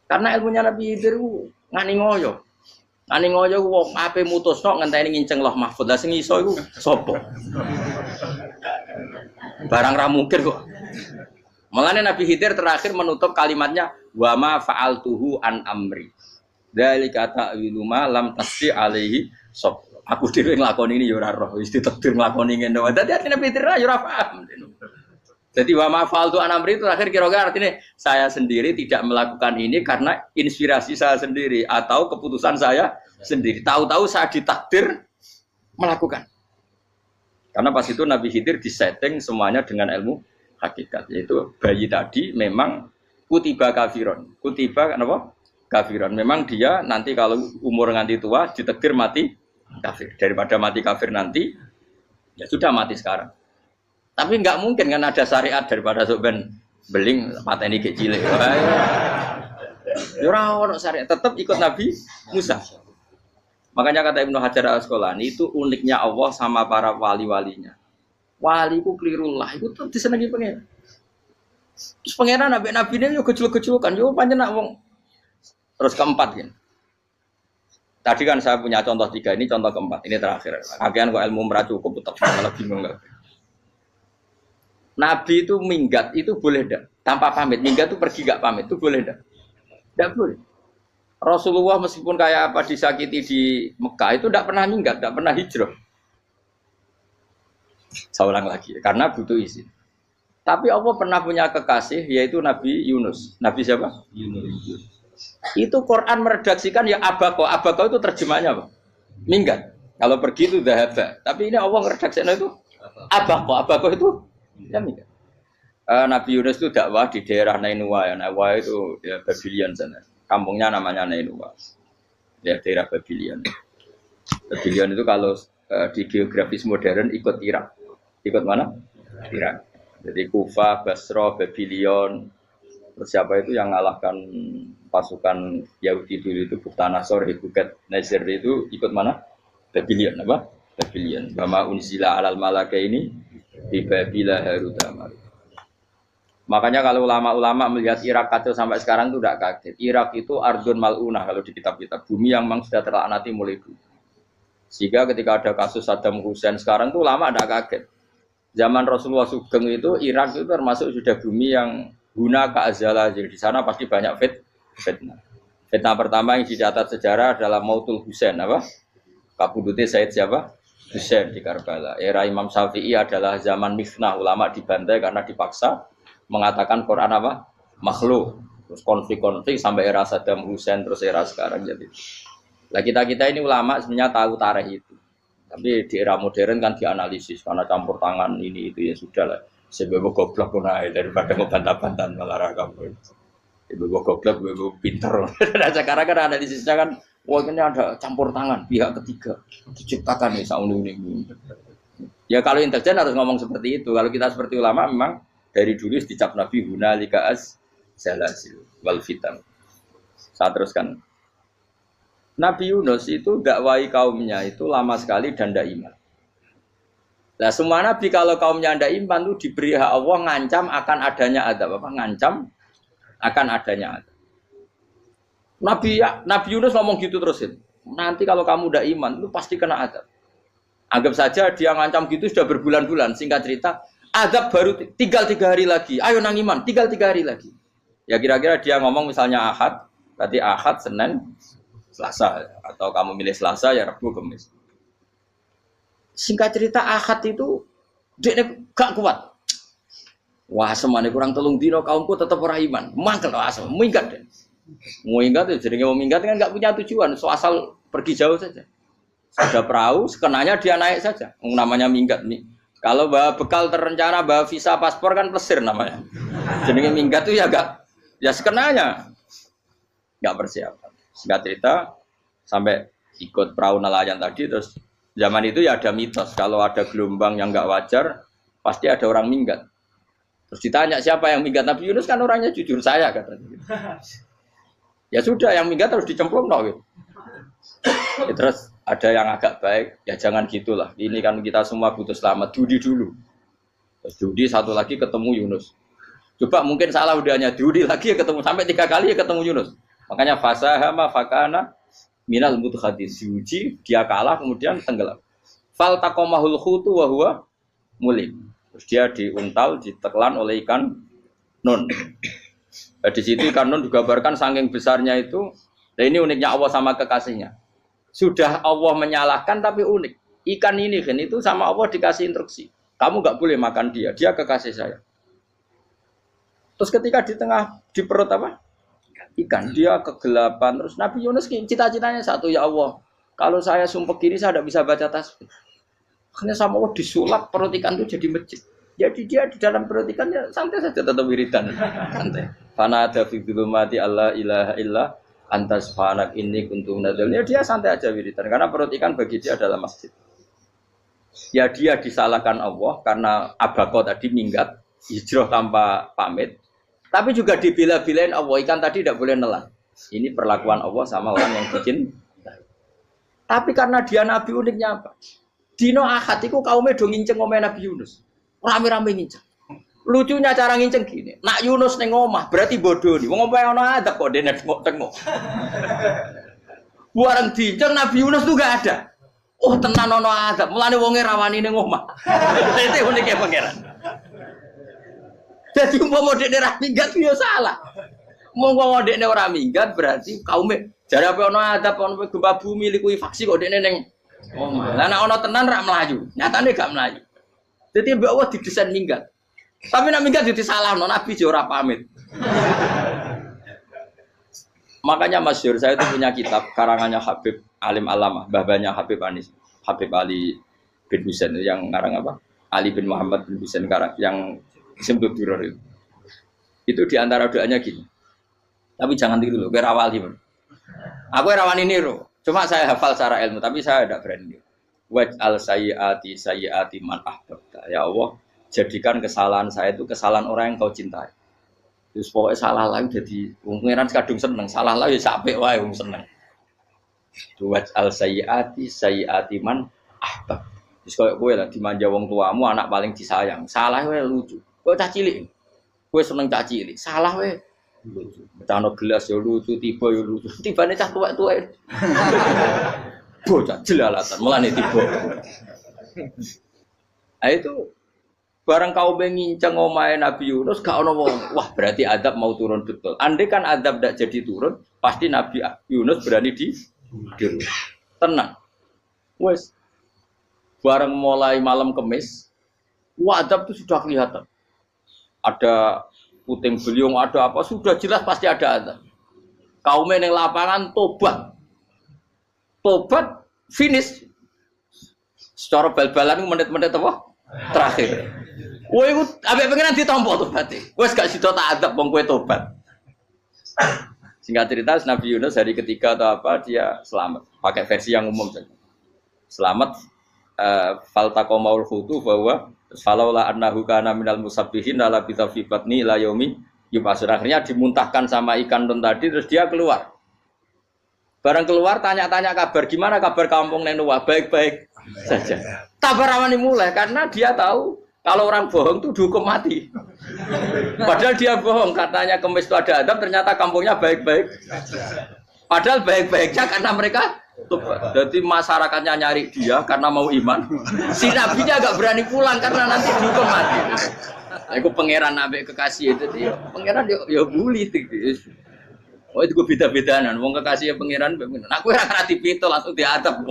Karena ilmunya Nabi Khidir ngani ngoyo. Ngani ngoyo wong ape mutusno ngenteni nginceng Lauh Mahfuz. Lah sing iso iku sapa? Barang ra mungkin kok. Mulane Nabi Khidir terakhir menutup kalimatnya wa ma fa'altuhu an amri. Dzalika ta'wilu ma lam tasdi alaihi sab. Aku dhewe nglakoni ini ya ora roh, wis ditakdir nglakoni ngene wae. Dadi Nabi Khidir ya ora paham. Jadi wa ma fa'altu an amri itu terakhir kira-kira artinya saya sendiri tidak melakukan ini karena inspirasi saya sendiri atau keputusan saya sendiri. Tahu-tahu saya ditakdir melakukan. Karena pas itu Nabi Khidir disetting semuanya dengan ilmu hakikat. Yaitu bayi tadi memang kutiba kafiron. Kutiba apa? Kafiron. Memang dia nanti kalau umur nganti tua ditakdir mati kafir. Daripada mati kafir nanti ya sudah mati sekarang. Tapi enggak mungkin kan ada syariat daripada sok ben beling pateni gek cilik. Ya ora ono syariat, tetap ikut Nabi Musa. Makanya kata Ibnu Hajar Al Asqalani itu uniknya Allah sama para wali-walinya. Wali ku klirullah, iku tetep disenengi pengen. Terus pengenan nabi ini yo gejol-gejolkan, yo pancen nak wong. Terus keempat kan. Tadi kan saya punya contoh 3, ini contoh keempat, ini terakhir. Akhirnya kok ilmu merah cukup, tetap malah bingung nggak. Nabi itu minggat itu boleh ndak? Tanpa pamit, minggat itu pergi nggak pamit itu boleh ndak? Ndak boleh. Rasulullah meskipun kayak apa disakiti di Mekah itu ndak pernah minggat, ndak pernah hijrah. Saya ulang lagi, karena butuh izin. Tapi Allah pernah punya kekasih, yaitu Nabi Yunus. Nabi siapa? Yunus. Itu Quran meredaksikan ya abako. Abako itu terjemahnya apa? Minggat. Kalau pergi itu dahaba. Tapi ini Allah meredaksikan itu abako. Abako itu ya minggat. Nabi Yunus itu dakwah di daerah Nainua. Ya. Nainua itu ya Babylon sana. Kampungnya namanya Nainua. Ya daerah Babylon. Babylon itu kalau di geografis modern ikut Irak. Ikut mana? Irak. Jadi Kufa, Basra, Babylon. Terus siapa itu yang ngalahkan pasukan Yahudi dulu itu Buktanasor, Hebuket, Nasir itu ikut mana? Babylon apa? Babylon. Bama unzila alal malaka ini di Babila Harutama. Makanya kalau ulama-ulama melihat Irak kacau sampai sekarang itu tidak kaget. Irak itu ardun mal'unah kalau di kitab-kitab. Bumi yang memang sudah terlaknati mulai dulu. Sehingga ketika ada kasus Saddam Hussein sekarang itu ulama tidak kaget. Zaman Rasulullah Sugeng itu Irak itu termasuk sudah bumi yang guna keazalah. Jadi di sana pasti banyak fitnah. Fitnah pertama yang dicatat sejarah adalah Mautul Husain apa? Kabudutnya Said siapa? Husain di Karbala. Era Imam Syafi'i adalah zaman mifnah, ulama dibantai karena dipaksa mengatakan Quran apa? Makhluk. Terus konflik-konflik sampai era Saddam Hussein terus era sekarang jadi. Lah kita ini ulama sebenarnya tahu tarikh itu. Tapi di era modern kan dianalisis karena campur tangan ini itu ya sudah lah. Sebab goblok pun daripada ngebantah-bantah malah kamu. Ibu goblok, ibu pinter. Nah, sekarang kan analisisnya kan, wah ini ada campur tangan pihak ketiga diciptakan nih sauni. Ya kalau intelijen harus ngomong seperti itu. Kalau kita seperti ulama memang dari dulu dicap Nabi hunalika az-zalasil wal fitan. Saya teruskan. Nabi Yunus itu dakwai kaumnya itu lama sekali dan tidak iman. Nah semua nabi kalau kaumnya tidak iman itu diberi hak Allah ngancam akan adanya adab apa? Ngancam akan adanya adab. Nabi Yunus ngomong gitu terusin. Nanti kalau kamu tidak iman itu pasti kena adab. Anggap saja dia ngancam gitu sudah berbulan-bulan. Singkat cerita, adab baru tinggal 3 hari lagi. Ayo nang iman, tinggal 3 hari lagi. Ya kira-kira dia ngomong misalnya Ahad, berarti Ahad, Senin, Selasa, atau kamu milih Selasa ya Rabu, Kamis. Singkat cerita Ahad itu dia gak kuat. Wah semuanya kurang telung dino kaumku tetap orang iman. Mangkel asal minggat deh. Mau minggat ya jadi mau minggat kan gak punya tujuan. So asal pergi jauh saja. Sudah perahu, sekenanya dia naik saja. Namanya minggat nih. Kalau bawa bekal terencana, bawa visa paspor kan plesir namanya. Jadi minggat tuh ya gak, ya sekenanya gak persiapan. Singkat cerita sampai ikut perahu nelayan tadi terus zaman itu ya ada mitos kalau ada gelombang yang nggak wajar pasti ada orang minggat. Terus ditanya siapa yang minggat Nabi Yunus kan orangnya jujur saya katanya. Ya sudah yang minggat harus dicemplung gitu. Ya, terus ada yang agak baik ya jangan gitulah. Ini kan kita semua butuh selamat. Dudi dulu. Terus Dudi satu lagi ketemu Yunus. Coba mungkin salah udahnya Dudi lagi ya ketemu sampai 3 kali ya ketemu Yunus. Makanya fasahama fakana minal mudkhadin diuji dia kalah kemudian tenggelam. Fal taqamahul khutu wa huwa mulim. Terus dia diuntal ditelan oleh ikan nun. Di situ ikan nun digambarkan saking besarnya itu. Nah ini uniknya Allah sama kekasihnya. Sudah Allah menyalahkan tapi unik. Ikan ini kan itu sama Allah dikasih instruksi. Kamu nggak boleh makan dia. Dia kekasih saya. Terus ketika di tengah di perut apa? Ikan dia kegelapan terus Nabi Yunus cita-citanya satu ya Allah kalau saya sumpah kiri saya tidak bisa baca tasbih akhirnya sama Allah disulap perut ikan itu jadi masjid jadi dia di dalam perut ikannya santai saja tetap wiridan santai fana ada fi dzulumati alla ilaha illa anta subhanak inni kuntu minadz zalimin dia santai aja wiridan karena perut ikan bagi dia adalah masjid ya dia disalahkan Allah karena abako tadi minggat hijrah tanpa pamit. Tapi juga dibela-belain Allah, ikan tadi tidak boleh nelan. Ini perlakuan Allah sama orang yang bikin. Tapi karena dia Nabi uniknya apa? Dino Ahad itu kaumnya do nginceng ngomel Nabi Yunus. rame-rame nginceng. Lucunya cara nginceng gini, nak Yunus ning omah berarti bodoh nih. Wong omahe ana adab kok dene tengok-tengok. Bareng dinceng Nabi Yunus tuh gak ada. Oh tenan ana adab, mulane wonge rawani ning omah. Itu unike pangeran. Jadi umpama dekne ra minggat yo salah. Umpama dekne ora minggat berarti kaume jare apa ana adab ana gempa bumi likuwi faksi kok dekne ning omah. Lah nek ana tenan ra mlayu, nyatane gak mlayu. Dadi mbok Allah didesain minggat. Tapi nek minggat yo disalahno Nabi yo ora pamit. Makanya masyhur saya itu punya kitab karangannya Habib Alim Alama, babanya Habib Anis, Habib Ali bin Husain yang ngarang apa? Ali bin Muhammad bin Husain karang yang disebut duror itu. Itu diantara doanya gini. Tapi jangan tiru loh, biar awali. Aku rawani niru. Cuma saya hafal secara ilmu, tapi saya tidak berani. Waj'al sayyiati man ahbabta. Ya Allah, jadikan kesalahan saya itu kesalahan orang yang kau cintai. Terus pokoknya salah lagi jadi pengiran kadung seneng, salah lagi sampai wae wong seneng. Waj'al sayyiati man ahbab. Terus kowe lah dimanja wong tuamu, anak paling disayang. Salah wae lucu. Kowe cah cilik. Kowe seneng cah cilik. Salah wae lucu. Becano gelas ya lucu, tiba ya lucu. Tibane cah tuwek-tuwek. Bocah jelalatan, mulane tiba. Nah itu barang kau menginceng omahe Nabi Yunus gak ono wong. Wah, berarti adab mau turun betul. Andai kan adab tidak jadi turun, pasti Nabi Yunus berani di tenang. Wes. Barang mulai malam Kamis, adab itu sudah kelihatan. Ada puting beliung, ada apa, sudah jelas pasti ada adab. Kaum yang lapangan tobat. Tobat finish. Secara bal-balan menit-menit apa? Terakhir. Wah, itu abek pengenan ditompo tobaté. Wes gak sida tak adab wong kowe tobat. Singkat cerita Nabi Yunus hari ketiga atau apa dia selamat. Pakai versi yang umum saja. Selamat faltaqamaul hutu bahwa falaula annahu kana minal musabbihin la bi batni la yaumi yub'atsun. Akhirnya dimuntahkan sama ikan don tadi terus dia keluar. Barang keluar tanya-tanya kabar gimana kabar kampung Nenuwa baik-baik saja. Tabar rawani mulai karena dia tahu kalau orang bohong itu dihukum mati. Padahal dia bohong katanya Kemis itu ada adab ternyata kampungnya baik-baik. Padahal baik-baiknya karena mereka tobat. Jadi masyarakatnya nyari dia karena mau iman. Si nabinya agak berani pulang karena nanti dihukum mati. Aku pangeran nabi kekasih itu dia. Pangeran ya bully itu. Oh itu gue beda-bedaan, wong kekasih pangeran, aku ora kena dipito langsung diadab.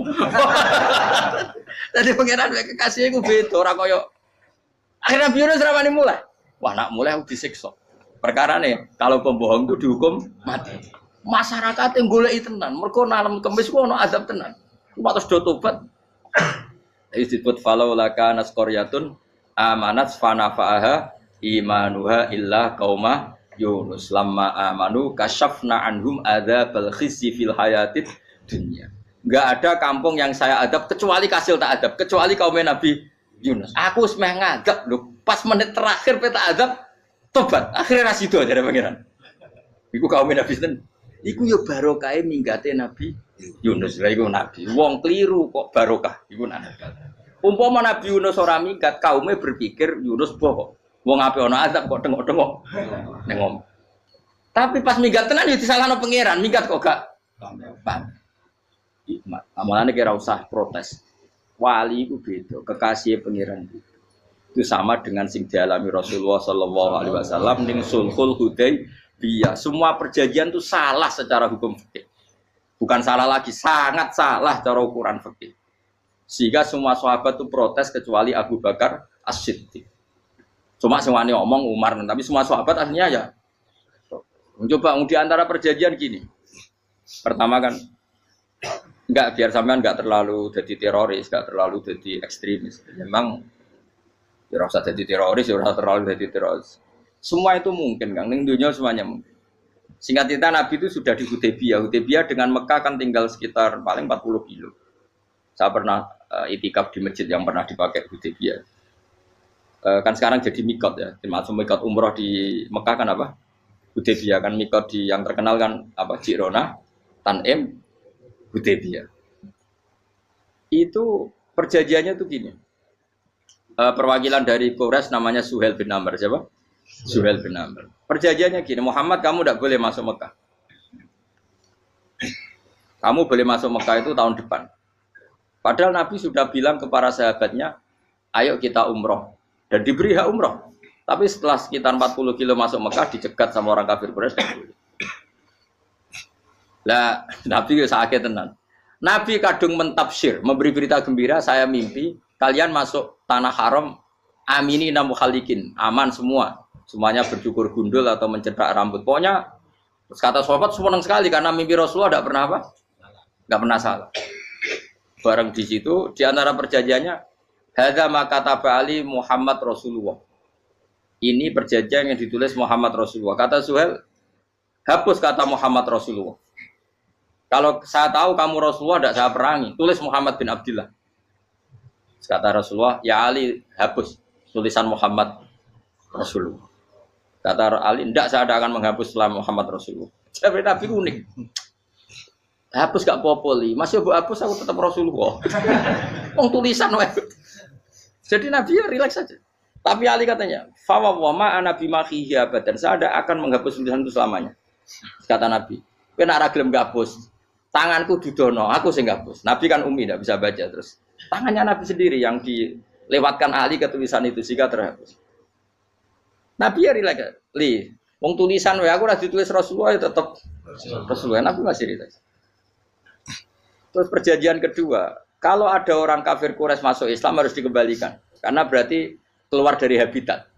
Jadi pangeran kekasih gue beda, ora koyo. Akhirnya Yunus rawani mulai. Wah nak mulai aku disiksa. Perkara nih, kalau pembohong itu dihukum mati. Masyarakat yang goleki tenan, mergo nalem Kemis ku ono adab tenan. Cuma terus do tobat. Disebut falau laka nasqaryatun amanat fanafa'aha imanuha illa qauma Yunus lamma amanu kasyafna anhum adzabal khizyi fil hayatid dunya. Enggak ada kampung yang saya adab kecuali kasil tak adab, kecuali kaum Nabi Yunus. Aku wis meh ngadab lho, pas menit terakhir peta adab tobat. Akhirnya rasido jare pangeran. Iku kaum Nabi sinten? Iku yo barokahe minggate Nabi Yunus. Lah iku nabi. Wong kliru kok barokah iku nabi. Umpama Nabi Yunus ora minggat, kaume berpikir Yunus bohong. Wong ape ana azab kok tengok-tengok ning omah. Tapi pas minggat tenan yo disalahno pangeran, minggat kok gak paham. Hikmat. Amalane kira usah protes. Wali itu beda, kekasih pangeran itu. Itu sama dengan sing dialami Rasulullah sallallahu alaihi wasallam ning Sulhul Hudaybiyah. Semua perjanjian itu salah secara hukum fikih. Bukan salah lagi, sangat salah cara ukuran fikih. Sehingga semua sahabat itu protes kecuali Abu Bakar As-Siddiq. Cuma semuanya ngomong Umar, tapi semua sahabat aslinya ya. Mencoba di antara perjanjian gini. Pertama kan, biar sampean enggak terlalu jadi teroris, enggak terlalu jadi ekstremis. Memang ya rasa jadi teroris, ya rasa terlalu jadi teroris. Semua itu mungkin, Kang. Ning dunia semuanya mungkin. Singkat cerita Nabi itu sudah di Hudaybiyah. Hudaybiyah dengan Mekah kan tinggal sekitar paling 40 kilo. Saya pernah itikaf di masjid yang pernah dipakai Hudaybiyah. Kan sekarang jadi mikot ya, termasuk mikot umroh di Mekah kan apa? Hudaybiyah kan mikot di yang terkenal kan apa? Jirona, Tanim, Hudaybiyah. Itu perjanjiannya tuh gini. perwakilan dari Quraisy namanya Suhail bin Amr. Siapa? Suhail bin Amr. Perjanjiannya gini, Muhammad kamu tidak boleh masuk Mekah. Kamu boleh masuk Mekah itu tahun depan. Padahal Nabi sudah bilang ke para sahabatnya, ayo kita umroh. Dan diberi hak umroh. Tapi setelah sekitar 40 kilo masuk Mekah, dicegat sama orang kafir Quraisy. Lah, Nabi sakit tenan. Nabi kadung mentafsir, memberi berita gembira, saya mimpi, kalian masuk tanah haram, amini namu khalikin, aman semua. Semuanya bercukur gundul atau mencetak rambut. Pokoknya, kata sahabat senang sekali, karena mimpi Rasulullah tidak pernah apa? Tidak pernah salah. Bareng di situ, di antara perjanjiannya, hadza ma kataba Ali Muhammad Rasulullah. Ini perjanjian yang ditulis Muhammad Rasulullah. Kata Suhail, hapus kata Muhammad Rasulullah. Kalau saya tahu kamu Rasulullah, tidak saya perangi. Tulis Muhammad bin Abdullah. Kata Rasulullah, ya Ali, hapus tulisan Muhammad Rasulullah. Kata Ali, tidak saya akan menghapus setelah Muhammad Rasulullah. Tapi Nabi unik. Hapus gak popoli, masih bu hapus aku tetap Rasulullah. Wong tulisan wae. Jadi Nabi ya rileks saja. Tapi Ali katanya, fawwama ana bimakhihi abadan. Saya tidak akan menghapus tulisan itu selamanya. Kata Nabi, kowe nek ora gelem hapus, tanganku dudono, aku sing hapus. Nabi kan umi tidak bisa baca terus. Tangannya Nabi sendiri yang dilewatkan Ali ke tulisan itu sehingga terhapus. Nabi ya rileks. Li, wong tulisan wae aku ora ditulis Rasulullah ya tetap Rasulullah. Nabi masih rileks. Terus perjanjian kedua, kalau ada orang kafir Quraisy masuk Islam harus dikembalikan, karena berarti keluar dari habitat.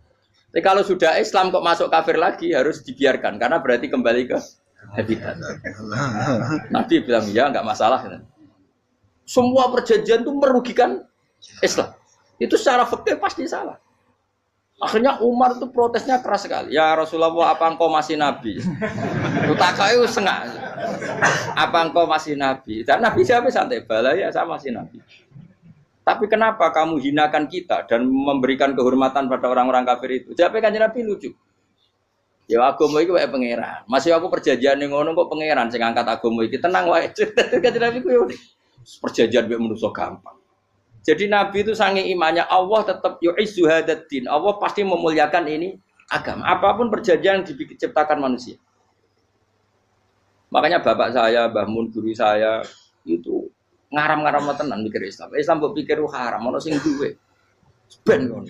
Tapi kalau sudah Islam kok masuk kafir lagi harus dibiarkan, karena berarti kembali ke habitat. Nabi bilang ya nggak masalah. Semua perjanjian itu merugikan Islam. Itu secara fikih pasti salah. Akhirnya Umar itu protesnya keras sekali. Ya Rasulullah, apa engkau masih Nabi? Utakai sengak. Apa engkau masih Nabi? Dan Nabi siapa santai bala ya saya masih Nabi. Tapi kenapa kamu hinakan kita dan memberikan kehormatan pada orang-orang kafir itu? Jawabnya kan Nabi lucu. Ya agama itu kayak pangeran. Masih aku perjanjian yang ngono kok pangeran sing angkat agama iki tenang wae. Kan Nabi ku yo perjanjian mek manusa gampang. Jadi Nabi itu sange imannya Allah tetap yu'izzu hadaddin. Allah pasti memuliakan ini agama. Apapun perjanjian yang diciptakan manusia. Makanya bapak saya, Mbah Mun, guru saya itu ngaram-ngaram tenan mikir Islam. Islam mbok pikir haram, ono sing duwe. Ben ngono.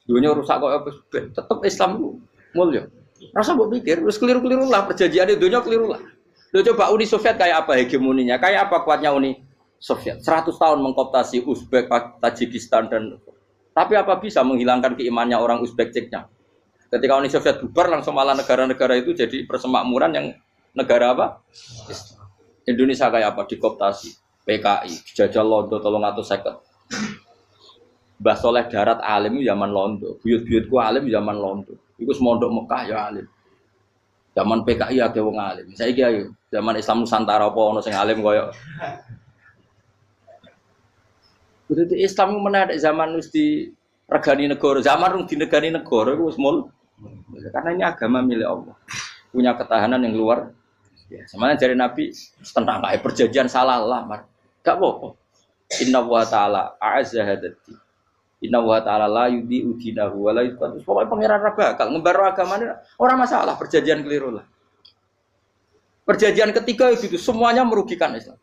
Dunya rusak kok apa ben. Tetep Islam itu mulya. Rasa mbok pikir wis keliru-keliru lah perjanjian dunya keliru lah. Lho coba Uni Soviet kayak apa hegemoninya? Kayak apa kuatnya Uni Soviet? 100 tahun mengkooptasi Uzbek, Tajikistan dan tapi apa bisa menghilangkan keimannya orang Uzbek Ceknya? Ketika Uni Soviet bubar langsung malah negara-negara itu jadi persemakmuran yang negara apa? Indonesia kayak apa? Dikooptasi PKI, dijajah Londo 350. Mbah Soleh Darat alim zaman Londo, buyut-buyutku alim zaman Londo. Iku semondok Mekah ya alim. Zaman PKI akeh wong alim. Saiki ayo, zaman Islam Nusantara apa ono sing alim koyo. Kudu Islam menarik zaman wis di regani negara, zaman rung dinegani negara iku wis mul. Karena ini agama milik Allah. Punya ketahanan yang luar biasa. Sebenarnya dari Nabi tentang kayak perjanjian salah lamar. Gak apa-apa. Inna wa ta'ala a'azza hadati. Inna wa ta'ala la yudhi'u dinahu wa la yudhi'u. Pokoknya pangeran bakal ngembar agamanya orang masalah perjanjian keliru lah. Perjanjian ketiga itu semuanya merugikan Islam.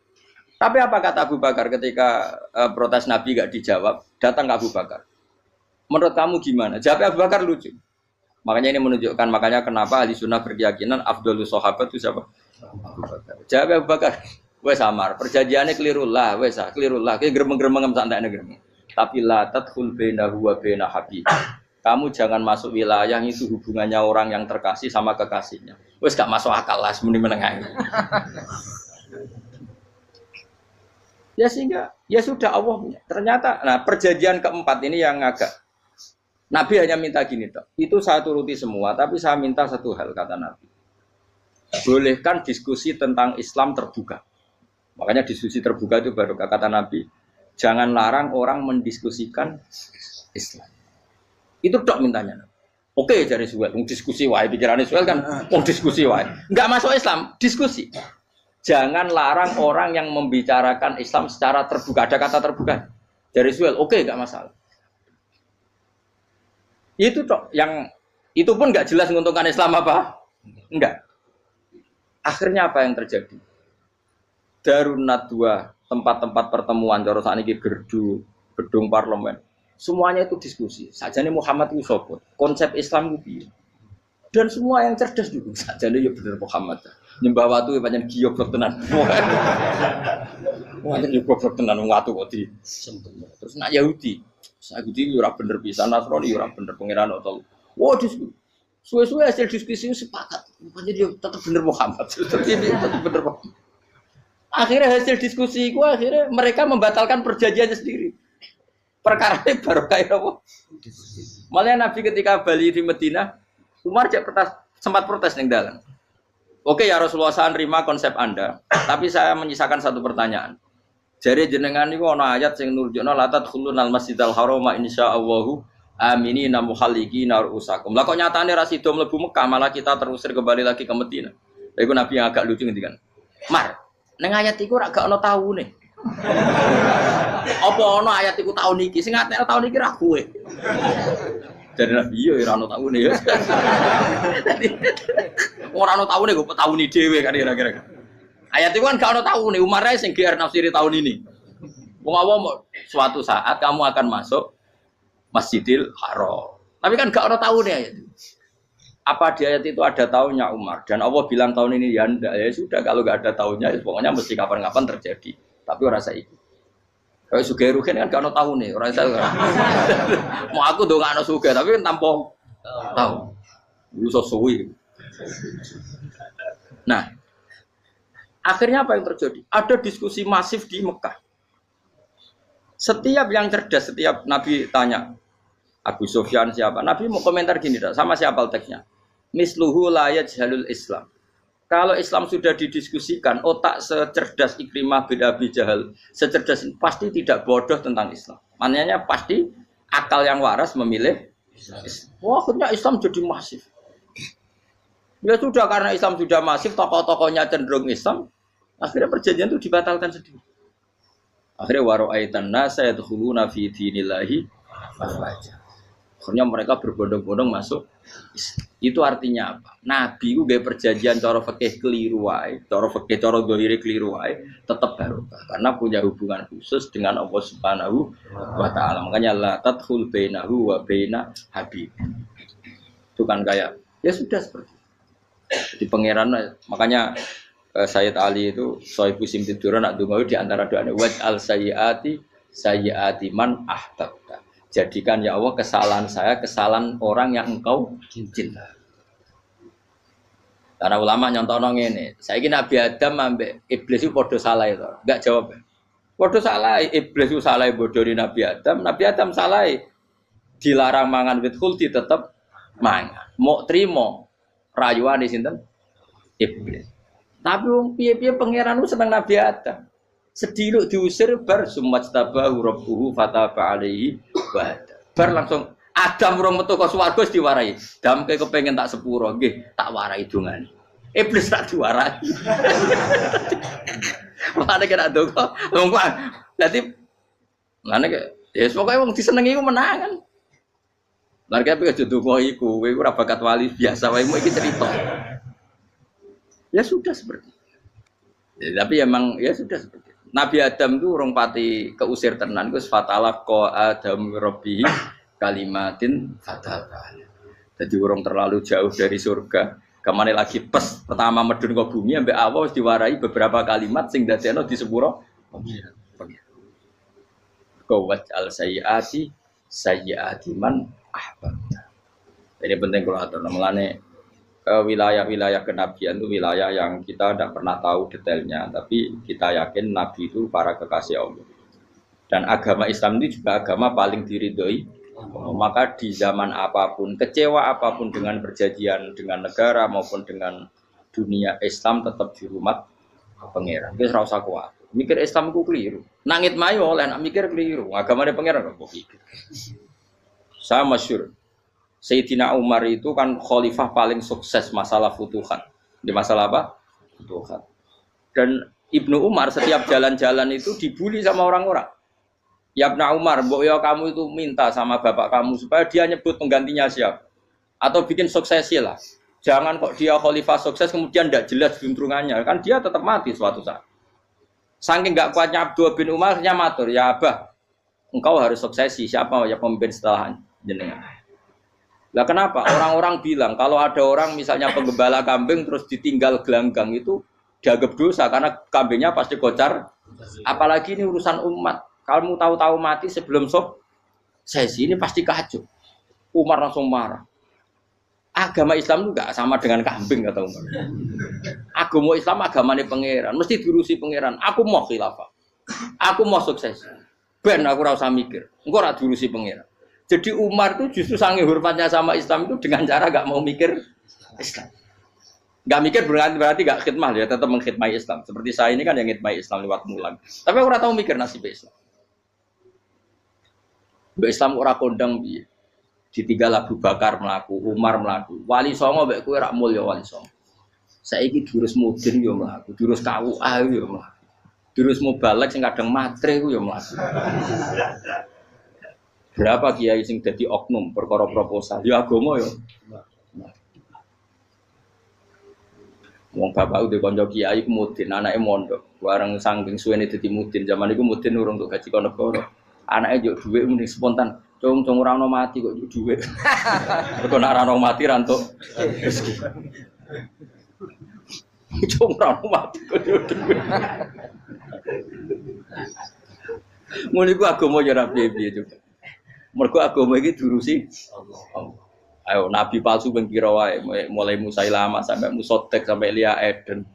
Tapi apa kata Abu Bakar ketika protes Nabi gak dijawab, datang ke Abu Bakar. Menurut kamu gimana? Jawab Abu Bakar lucu. Makanya ini menunjukkan makanya kenapa ahli sunnah berkeyakinan afdhalus sahabat itu siapa? Abu Bakar. Jawab Abu Bakar. Wes samar, perjanjiannya keliru lah, wes keliru lah. Kayak gremeng-gremeng santai gremeng. Tapi la tadkhul bainahu wa baina habib. Kamu jangan masuk wilayah itu hubungannya orang yang terkasih sama kekasihnya. Wes gak masuk akal lah semuni menengahi. Ya sehingga ya sudah Allah. Ternyata nah perjanjian keempat ini yang agak Nabi hanya minta gini toh. Itu saya turuti semua, tapi saya minta satu hal kata Nabi. Bolehkan diskusi tentang Islam terbuka. Makanya diskusi terbuka itu baru kata Nabi. Jangan larang orang mendiskusikan Islam. Itu dok mintanya. Oke, jadi Suhail, diskusi wae pikirannya Suhail kan, diskusi wae. Enggak masuk Islam, diskusi. Jangan larang orang yang membicarakan Islam secara terbuka. Ada kata terbuka. Dari Suhail, oke, enggak masalah. Itu toh yang itu pun nggak jelas menguntungkan Islam apa? Enggak. Akhirnya apa yang terjadi? Darun Nadwa, tempat-tempat pertemuan cara sakniki gerdu, gedung parlemen. Semuanya itu diskusi. Sajane Muhammad itu sapa? Konsep Islam itu piye? Dan semua yang cerdas juga sajane ya bener Muhammad. Nyembah watu ya pancen giyoblok tenan. Wah, ini goblok tenan watu kok di. Terus nak Yahudi ora bener pisan, Nasrani ora bener pangeran atau. Wah, diskusi. Suwe-suwe hasil diskusi sepakat. Pancen dia tetap bener Muhammad. Tetap bener Muhammad. Akhirnya hasil diskusi itu akhirnya mereka membatalkan perjanjiannya sendiri. Perkara ini baru kayak apa? Malah Nabi ketika Bali di Medina, Umar sempat protes ning dalam. Oke ya Rasulullah, saya nerima konsep Anda, tapi saya menyisakan satu pertanyaan. Jadi jenengan niku ana ayat sing nurjukna la tadkhulunal masjidal haram insyaallahu aminina muhallikina ru'usakum. Lah kok nyatane ra sida mlebu Mekah, malah kita terusir kembali lagi ke Medina. Lha iku Nabi yang agak lucu ngendikan. Mar, ning ayat iku ora gak ana taune. Apa ana ayat iku taun iki? Sing ngatene taun iki ra kowe. Jadi Nabi iya ora ana taune ya. Ora ana taune kok tauni dhewe kan kira-kira. Ayat itu kan gak ana taune, Umar ae sing GR nafsiri tahun ini. Wong awam suatu saat kamu akan masuk Masjidil Haram. Tapi kan gak ana taune ayat itu. Apa di ayat itu ada tahunnya Umar dan Allah bilang tahun ini ya enggak, ya sudah kalau enggak ada tahunnya ya pokoknya mesti kapan-kapan terjadi. Tapi ora saiki. Kayak sugih rugen kan gak ono tahune, ora iso. Mau aku ndongakno sugih tapi kan tanpa tahu. Iso suwi. Nah, akhirnya apa yang terjadi? Ada diskusi masif di Mekah. Setiap yang cerdas, setiap Nabi tanya, Abu Sufyan siapa? Nabi mau komentar gini, sama siapa teksnya? Misluhu la yajhalul Islam. Kalau Islam sudah didiskusikan, otak secerdas Ikrimah bin Abi Jahal, secerdas pasti tidak bodoh tentang Islam. Maknanya pasti akal yang waras memilih Islam. Wah, akhirnya Islam jadi masif. Ya sudah, karena Islam sudah masif, tokoh-tokohnya cenderung Islam, akhirnya perjanjian itu dibatalkan sendiri. Akhirnya waro'aitan nasa yadkhuluna fi dinillahi afwaja. Akhirnya mereka berbondong-bondong masuk Islam. Itu artinya apa? Nabi itu gaya perjanjian cara fikih keliru wae, cara fikih cara dzahire keliru wae, tetap barokah karena punya hubungan khusus dengan Allah Subhanahu wa taala. Makanya la tadkhul bainahu wa baina habib. Itu kan kayak ya sudah seperti itu. Jadi pangeran makanya Sayyid Ali itu Sohibu Simtiduran nak dungo di antara doa waj al sayyiati man ahbabta. Jadikan ya Allah kesalahan saya kesalahan orang yang engkau cinta. Karena ulama nyontono ngene, saiki Nabi Adam ambek iblis itu padha salah itu. Enggak jawab. Padha salah, iblis itu salah bodoni Nabi Adam salah. Dilarang mangan wit khuldi tetep mangan. Mau trimo rayuane sinten? Iblis. Tapi wong piye-piye pangeran ku seneng Nabi Adam. Sediluk diusir bar sumajtabahu rabbuhu fataba alaihi wa bar langsung Adam urung metu ka swarga wis diwarai. Damke kepengin tak sepuro nggih tak warai dongane. Iblis tak diwarai. Makane kena donga wong kuwi. Dadi ngene ya pokoke wong disenengi ku menangan. Lah kabeh aja donga iku kowe ora bakat wali biasa wae iki cerita. Ya sudah seperti itu. Ya, tapi emang ya sudah seperti itu. Nabi Adam itu urung pati keusir tenan Gus fatalah ko Adam Rabbi kalimatin fataba. Jadi urung terlalu jauh dari surga. Kemana lagi pes pertama medun ke bumi ambek Allah wis diwarai beberapa kalimat sing dadekno di sepuro pengiran. Ko waj'al sayyiati man ahbabta. Ini penting kalau atur namanya wilayah-wilayah kenabian itu wilayah yang kita tidak pernah tahu detailnya, tapi kita yakin Nabi itu para kekasih Allah. Dan agama Islam ini juga agama paling diridhoi. Maka di zaman apapun, kecewa apapun dengan perjanjian dengan negara maupun dengan dunia, Islam tetap dihormat pangeran. Wis ora usah kuat. Mikir Islam ku keliru. Nangit mayo oleh nak mikir keliru. Agamane pangeran kok pikir. Saya masyhur Sayyidina Umar itu kan khalifah paling sukses masalah futuhat. Di masalah apa? Futuhat. Dan Ibnu Umar setiap jalan-jalan itu dibully sama orang-orang. Ya Ibnu Umar, mbok ya kamu itu minta sama bapak kamu supaya dia nyebut penggantinya siapa. Atau bikin suksesi lah. Jangan kok dia khalifah sukses kemudian tidak jelas juntrungannya. Kan dia tetap mati suatu saat. Saking nggak kuatnya Abdul bin Umar, akhirnya matur, ya Abah, engkau harus suksesi. Siapa ya pemimpin setelah jenengan? Lah kenapa? Orang-orang bilang kalau ada orang misalnya penggembala kambing terus ditinggal gelanggang itu dianggap dosa karena kambingnya pasti kocar. Apalagi ini urusan umat. Kamu tahu-tahu mati sebelum sesi ini pasti kacau. Umar langsung marah. Agama Islam itu enggak sama dengan kambing kata Umar. Agama Islam agamanya pangeran, mesti diurusi pangeran. Aku mau khilafah. Aku mau sukses. Ben aku ora usah mikir. Engko ora diurusi pangeran. Jadi Umar itu justru sange hormatnya sama Islam itu dengan cara enggak mau mikir Islam. Enggak mikir berarti enggak khidmah ya, tetap mengkhidmati Islam. Seperti saya ini kan yang khidmati Islam lewat mulang. Tapi aku ora tahu mikir nasib Islam. Islam ora kondang piye. Ditinggal Abu Bakar melaku, Umar melaku, Wali Songo mbek kowe rak mulya Wali Songo. Saiki durus mudin yo mlaku, durus KUA yo mlaku. Durus mubalek sing kadang matre ku yo mlaku. Berapa kiai sing dadi oknum perkara proposal? Ya agama yo. Wong bapak udah kanca kiai ku mudin, anake mondok. Bareng saking suwene dadi mudin, zaman iku mudin urung untuk gaji kono negara. Anake njuk dhuwit muni spontan. Cung ora ono mati kok njuk dhuwit. Mergo nek ora ono mati ra entuk rezeki. Cung ora ono mati kok njuk dhuwit. Muni ku agama ya ora piye-piye juga. Mergo agama iki diurusi Allah. Ayo nabi palsu ping pira wae mulai Musailama sampai Musotek sampai Elia Eden.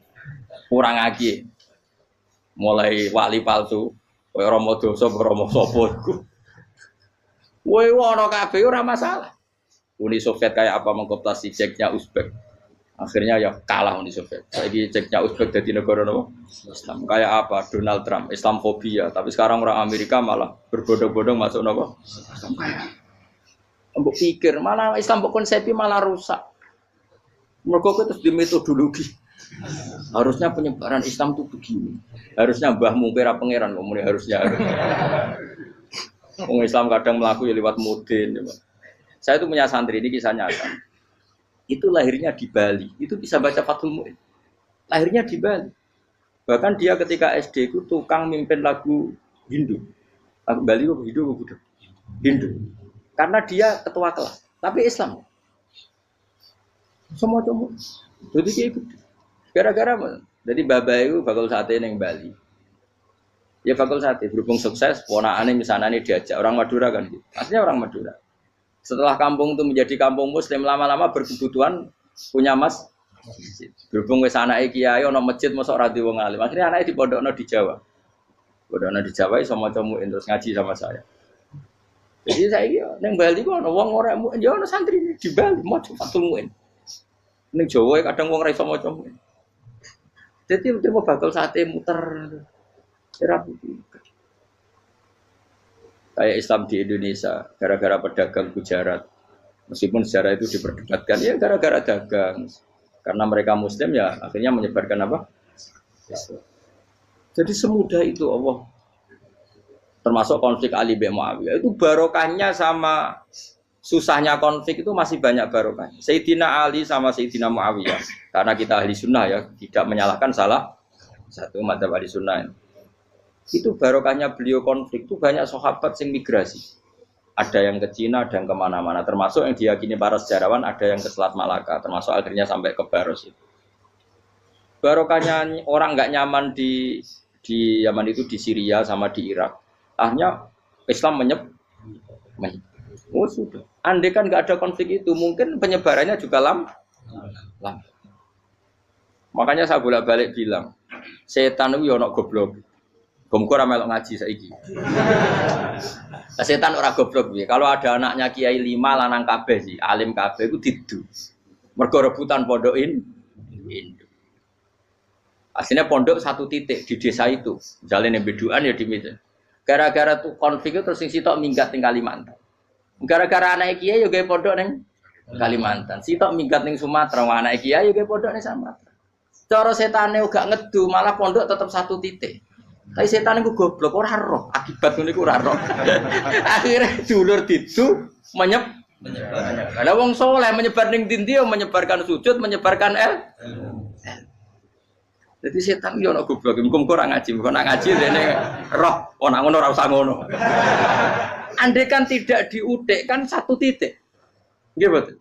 Kurang lagi. Mulai wali palsu koyo Rama Dosa Rama sapa iku. Woi wono kabeh ora masalah. Uni Soviet kayak apa mengkooptasi Ceknya Uzbek. Akhirnya ya kalah Uni Soviet. Saiki Ceknya Uzbek jadi negara apa? Islam. Kayak apa? Donald Trump, Islamfobia. Tapi sekarang orang Amerika malah berbondong-bondong masuk apa? Islam kaya. Mbok pikir malah Islam konsepi malah rusak. Mergo terus di metodologi. Harusnya penyebaran Islam itu begini. Harusnya mbahmu kira pangeran ngomongnya harusnya. Orang Islam kadang melaku ya lewat mudin. Saya itu punya santri, ini kisah nyata. Itu lahirnya di Bali. Itu bisa baca Fathul Mu'in. Lahirnya di Bali. Bahkan dia ketika SD itu tukang mimpin lagu Hindu. Lagu Bali itu Hindu. Hindu. Karena dia ketua kelas. Tapi Islam. Semua cuma. Jadi kayak gitu. Gara-gara. Jadi Baba itu bakal sate yang Bali. Ya bakul sate, berhubung sukses, ponakane misalnya ini diajak orang Madura kan gitu. Aslinya orang Madura. Setelah kampung itu menjadi kampung Muslim, lama-lama berkebutuhan punya masjid. Berhubung wis anake kiai ana masjid mosok ora wong alim. Akhirnya anake dipondokno di Jawa. Pondokno di Jawa iso maca muin terus ngaji sama saya. Jadi saya iki ning Bali ku ana wong ora muin, ya ana santri di Bali maca Fathul Muin. Ning Jawa kadang wong ora iso maca muin. Jadi mau bakul sate muter. Kayak Islam di Indonesia gara-gara pedagang Gujarat, meskipun sejarah itu diperdebatkan ya gara-gara dagang, karena mereka Muslim ya akhirnya menyebarkan apa? Islam. Jadi semudah itu Allah. Termasuk konflik Ali bin Muawiyah itu barokahnya sama susahnya konflik itu masih banyak barokahnya. Sayyidina Ali sama Sayyidina Muawiyah karena kita ahli sunnah ya tidak menyalahkan salah satu madzhab ahli sunnah. Itu barokahnya beliau konflik itu banyak sahabat yang migrasi. Ada yang ke Cina, ada yang kemana-mana. Termasuk yang diyakini para sejarawan ada yang ke Selat Malaka. Termasuk akhirnya sampai ke Baros itu. Barokahnya orang nggak nyaman di Yaman itu di Syria sama di Irak. Akhirnya Islam menyebar. Oh sudah. Andai kan nggak ada konflik itu, mungkin penyebarannya juga lama. Makanya saya bolak-balik bilang, setan itu ono goblok. Gomko ora melok ngaji saiki. Setan ora goblok piye. Kalau ada anaknya kiai 5 lanang kabeh sih, alim kabeh iku didu. Mergo rebutan pondokin induk. Aslinya pondok satu titik di desa itu. Misalnya yang beduan ya di meja. Gara-gara tuh konflik itu terus sing sitok minggat ning Kalimantan. Gara-gara anak kiai yo gawe pondok ning Kalimantan. Sitok minggat ning Sumatera, anak kiai yo gawe pondok ning Sumatera. Cara setane gak ngedu, malah pondok tetap satu titik. Tapi setan iku goblok ora roh, akibat ngene iku ora roh. Akhire dulur didu menyebar. Ada wong soleh menyebar ning ndi menyebarkan sujud, menyebarkan Jadi setan yo ana goblok, muga-muga ora ngaji, muga nak ngaji rene roh, ana ngono ora usah ngono. Andai kan tidak diutik kan satu titik. Nggih betul.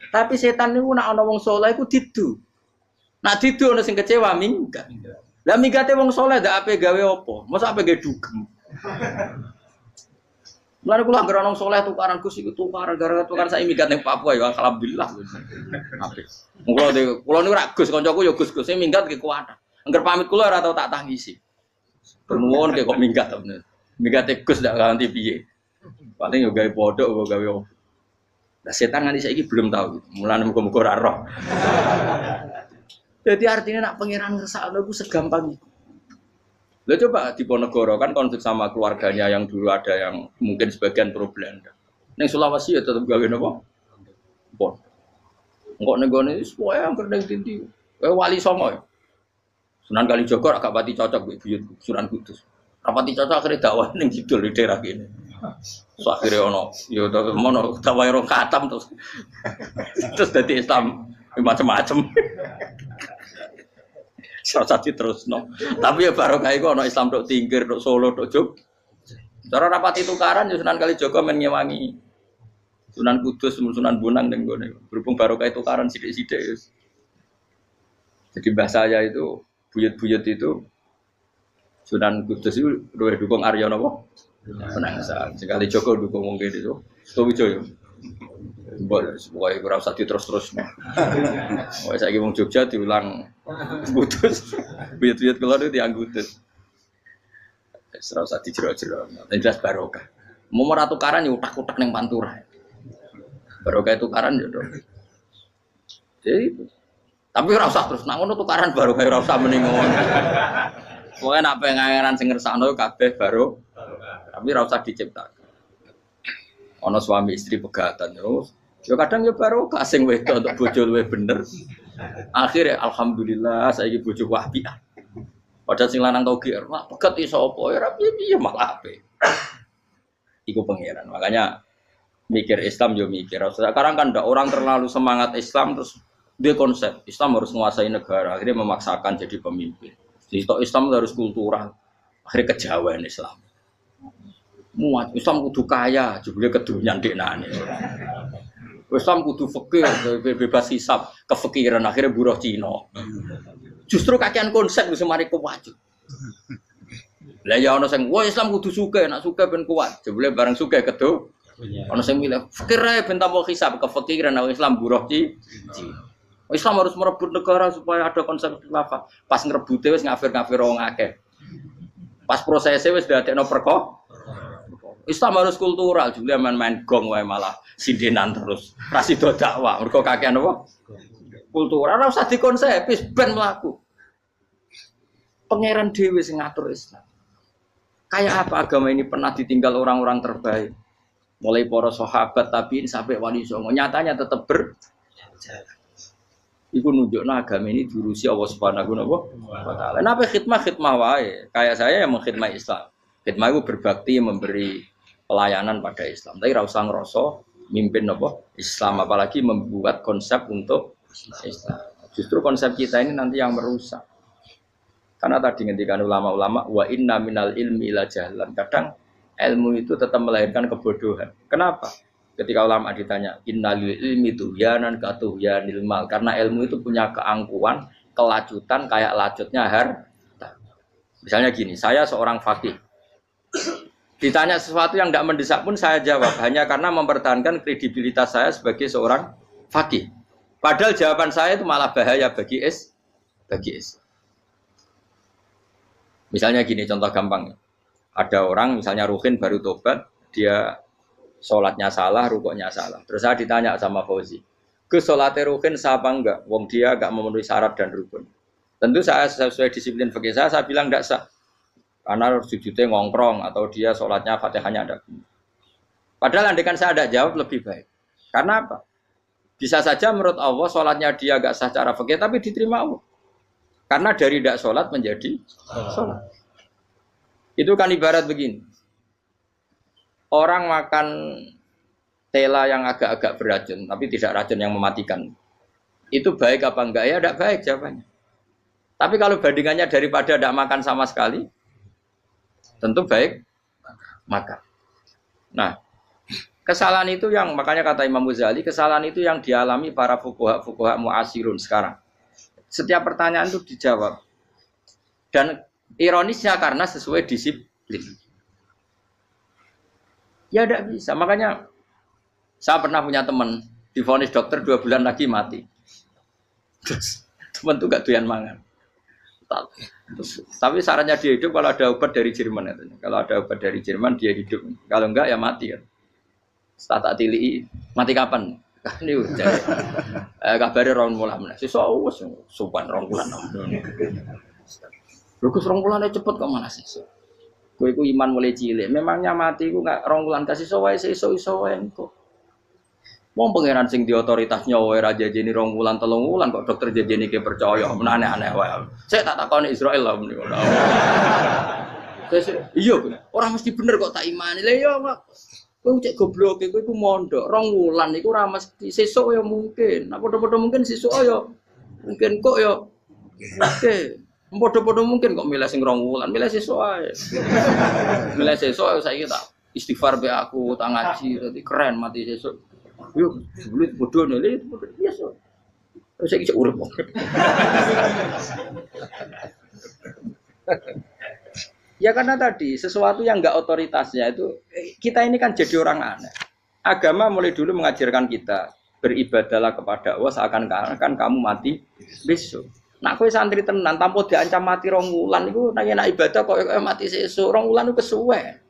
Tapi setan niku nak ana wong saleh iku didu. Nak didu ana sing kecewa minggat. Lah minggate wong saleh ndak ape gawe apa? Mosok ape gawe dugem. Mulane kula anggere ana saleh tukaran Gus iku tukaran gara-gara tukaran sak minggat ning Papua ya alhamdulillah. Apik. Kula niku rak Gus kancaku ya Gus-Gus sing minggat ki kuwat. Angger pamit kula ora tau tak tangisi. Nuwun kok minggat to bener. Minggate Gus ndak ganti piye. Paling yo gawe podok apa gawe opo. Lah setan nganti saiki belum tahu. Mulane muga-muga ora roh. Jadi artinya nak pangeran ngersakno iku segampang itu. Lah coba di Ponegoro kan konflik sama keluarganya yang dulu ada yang mungkin sebagian pro Belanda. Ning Sulawesi ya tetep gawe napa? Pon. Engko ning gone wis pokoke angker ning ndi. Wali Songo ya. Sunan Kalijaga agak pati cocok mbek buyut Sunan Kudus. Rapati cocok akhire dakwah ning kidul di daerah kene. So akhire ono ya mono dakwah rong khatam terus dadi Islam macam-macam. Serasa terus no. Tapi ya barokah iku ana Islam tok Tingkir, tok Solo, tok Jog. Cara rapati tukaran ya Sunan Kalijaga men ngewangi Sunan Kudus, Sunan Bonang ning gone. Berhubung barokah tukaran sithik-sithik ya. Jadi bahasa saya itu buyut-buyut itu Sunan Kudus itu luwih dukung Arya napa? Penangsan. Sekali Joko dukung wong kene itu. Stowijoyo. Mbok pokoke ora usah diterus-terusno. Wes saiki wong Jogja diulang Kudus. Buyut-buyut kula niku tiyang Kudus. Wes ora usah dijero-jero. Jelas barokah. Mau ora tukaran ya utak-utak ning Pantura. Barokah tukaran ya to. Jadi tapi ora usah terus nak ngono tukaran barokah ora usah mending ngono. Pokoke nak pengeran sing ngersakno kabeh baro. Tapi ora usah diciptakan. Ana suami istri pegatan terus. Ya kadang ya barokah sing wedok untuk bojo luwih bener. Akhire alhamdulillah saiki bojo wapian. Padahal sing lanang tau GR, wah pegat iso apa ya ora piye malah apik. Iku pangeran. Makanya mikir Islam yo mikir. Sekarang kan ndak orang terlalu semangat Islam terus dia konsep Islam harus menguasai negara, akhirnya memaksakan jadi pemimpin. Jadi Islam harus kultural, akhirnya kejauhan Islam. Muat Islam kudu kaya, jebule kedunyan deknane. Islam kudu fakir, bebas hisab, kefikiran akhirnya buruh Cina. Justru kakean konsep wis mari kuwat. Lah ya ana sing wah Islam kudu sugih, nek sugih ben kuat. Jebule bareng sugih kedo. Ana sing milih fakir ae ben tambah hisab, kefikiran Islam buruh Cina. Islam harus merebut negara supaya ada konsep khilafah. Pas ngrebute wis ngafir-ngafir wong akeh. Pas prosesnya wis dadekno perkara. Islam harus kultural, juga main-main gong wae malah sindenan terus. Ra sida dakwah, mergo kakean apa? Kultural ora usah dikonsep, wis ben mlaku. Pangeran dhewe sing ngatur Islam. Kayak apa agama ini pernah ditinggal orang-orang terbaik. Mulai para sahabat tabi'in sampai wali songo, nyatanya tetap berjalan. Iku nunjukno agama ini diurusi Allah Subhanahu wa taala. Napa khidmah wae. Kayak saya yang mengkhidmah Islam. Khidmah itu berbakti memberi pelayanan pada Islam. Tapi ora usah ngrasa mimpin apa Islam, apalagi membuat konsep untuk Islam. Justru konsep kita ini nanti yang merusak. Karena tadi ngendikan ulama-ulama wa inna minal ilmi ila jahlan. Kadang ilmu itu tetap melahirkan kebodohan. Kenapa? Ketika ulama ditanya innalil ilmi tuhyanan katuhyanil mal, karena ilmu itu punya keangkuhan, kelacutan kayak lacutnya harta. Misalnya gini, saya seorang faqih. Ditanya sesuatu yang tidak mendesak pun saya jawab hanya karena mempertahankan kredibilitas saya sebagai seorang faqih. Padahal jawaban saya itu malah bahaya bagi Islam. Misalnya gini, contoh gampang. Ada orang misalnya Ruhin baru tobat, dia sholatnya salah, rukuknya salah. Terus saya ditanya sama Fauzi, ke sholatnya Ruhin sah apa enggak? Wong dia enggak memenuhi syarat dan rukun. Tentu saya sesuai disiplin fikih saya bilang enggak sah. Karena sujudnya ngongkrong atau dia sholatnya fatihahnya ada. Padahal andaikan saya ada jawab lebih baik. Karena apa? Bisa saja menurut Allah sholatnya dia enggak sah cara fikih tapi diterima Allah. Karena dari tidak sholat menjadi sholat. Itu kan ibarat begini. Orang makan tela yang agak-agak beracun, tapi tidak racun yang mematikan. Itu baik apa enggak? Ya tidak baik jawabannya. Tapi kalau bandingannya daripada tidak makan sama sekali, tentu baik makan. Nah, kesalahan itu yang makanya kata Imam Ghazali, kesalahan itu yang dialami para fuqaha mu'asirun sekarang. Setiap pertanyaan itu dijawab. Dan ironisnya karena sesuai disiplin. Ya tidak bisa. Makanya saya pernah punya teman divonis dokter 2 bulan lagi mati. Terus teman itu gak doyan mangan. Tapi sarannya dia hidup kalau ada obat dari Jerman. Kalau ada obat dari Jerman dia hidup. Kalau enggak ya mati kan. Setelah tak tilii, mati kapan? Kan ini udah. Kabarnya rong bulan. Sesuk sopan rong bulan. Lugus rong bulan cepet kok mana sih? Kowe iku iman mulai cilik. Memangnya mati iku gak rong bulan kasih wae iso wae engko. Wong pangeran sing di otoritasnya wae ra jajeni rong bulan 3 bulan kok dokter jajeni ke percaya. Men aneh-aneh wae. Saya tak takoni Israel lah meniku. Iya, ora mesti bener kok tak imani. Lah iya kok. Kowe cek goblok kowe iku mondok rong wulan iku ora mesti sesuk ya mungkin. Nek padha-padha mungkin sesuk ya mungkin kok ya oke. Padha-padha mungkin kok milih sing rong wulan, milih sesuk ae. Milih sesuk saiki tak istighfar be aku, tak ngaji, dadi keren mati sesuk. Yo, sulit bodoh nih, itu biasa. Saya kisah urip. Ya karena tadi sesuatu yang enggak otoritasnya itu kita ini kan jadi orang aneh. Agama mulai dulu mengajarkan kita beribadahlah kepada Allah seakan-akan kamu mati besok. Nak kowe santri tenan tanpa diancam mati 2 wulan iku nak ibadah kok mati sesuk 2 wulan iku kesuwe.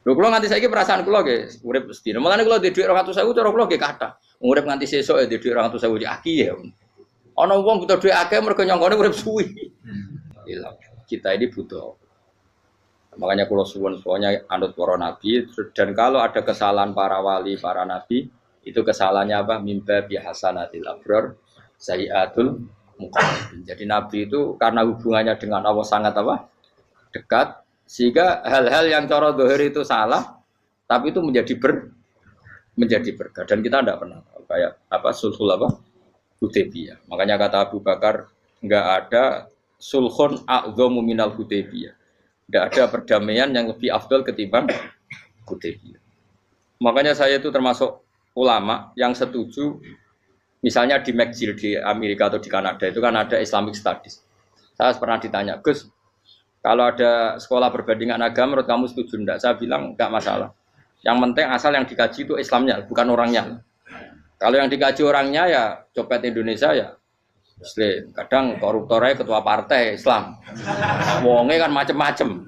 Lho kula nganti saiki perasaan kula nggih urip sedina. Mulane kula di dhuwit 200.000 cara kula nggih kathah. Urip nganti sesuk ya di dhuwit 200.000 di aki ya. Ana wong butuh dhuwit akeh mergo nyongkone urip suwi. Ilang. Kita ini butuh. Makanya kula suwun soalnya anut para nabi dan kalau ada kesalahan para wali, para nabi, itu kesalahannya apa? Mimba bihasanatil abrar sayyiatul muqarrabin. Jadi nabi itu karena hubungannya dengan Allah sangat apa? Dekat. Sehingga hal-hal yang cara zahir itu salah, tapi itu menjadi berkah. Dan kita tidak pernah kayak apa sulhul apa Hudaybiyah. Makanya kata Abu Bakar, enggak ada sulhun a'dhamu minal Hudaybiyah. Enggak ada perdamaian yang lebih afdal ketimbang Hudaybiyah. Makanya saya itu termasuk ulama yang setuju, misalnya di McGill di Amerika atau di Kanada itu kan ada Islamic Studies. Saya pernah ditanya, Gus, kalau ada sekolah perbandingan agama, menurut kamu setuju enggak? Saya bilang enggak masalah. Yang penting asal yang dikaji itu Islamnya, bukan orangnya. Kalau yang dikaji orangnya ya copet Indonesia ya Muslim. Kadang koruptornya ketua partai Islam. Wonge kan macem-macem.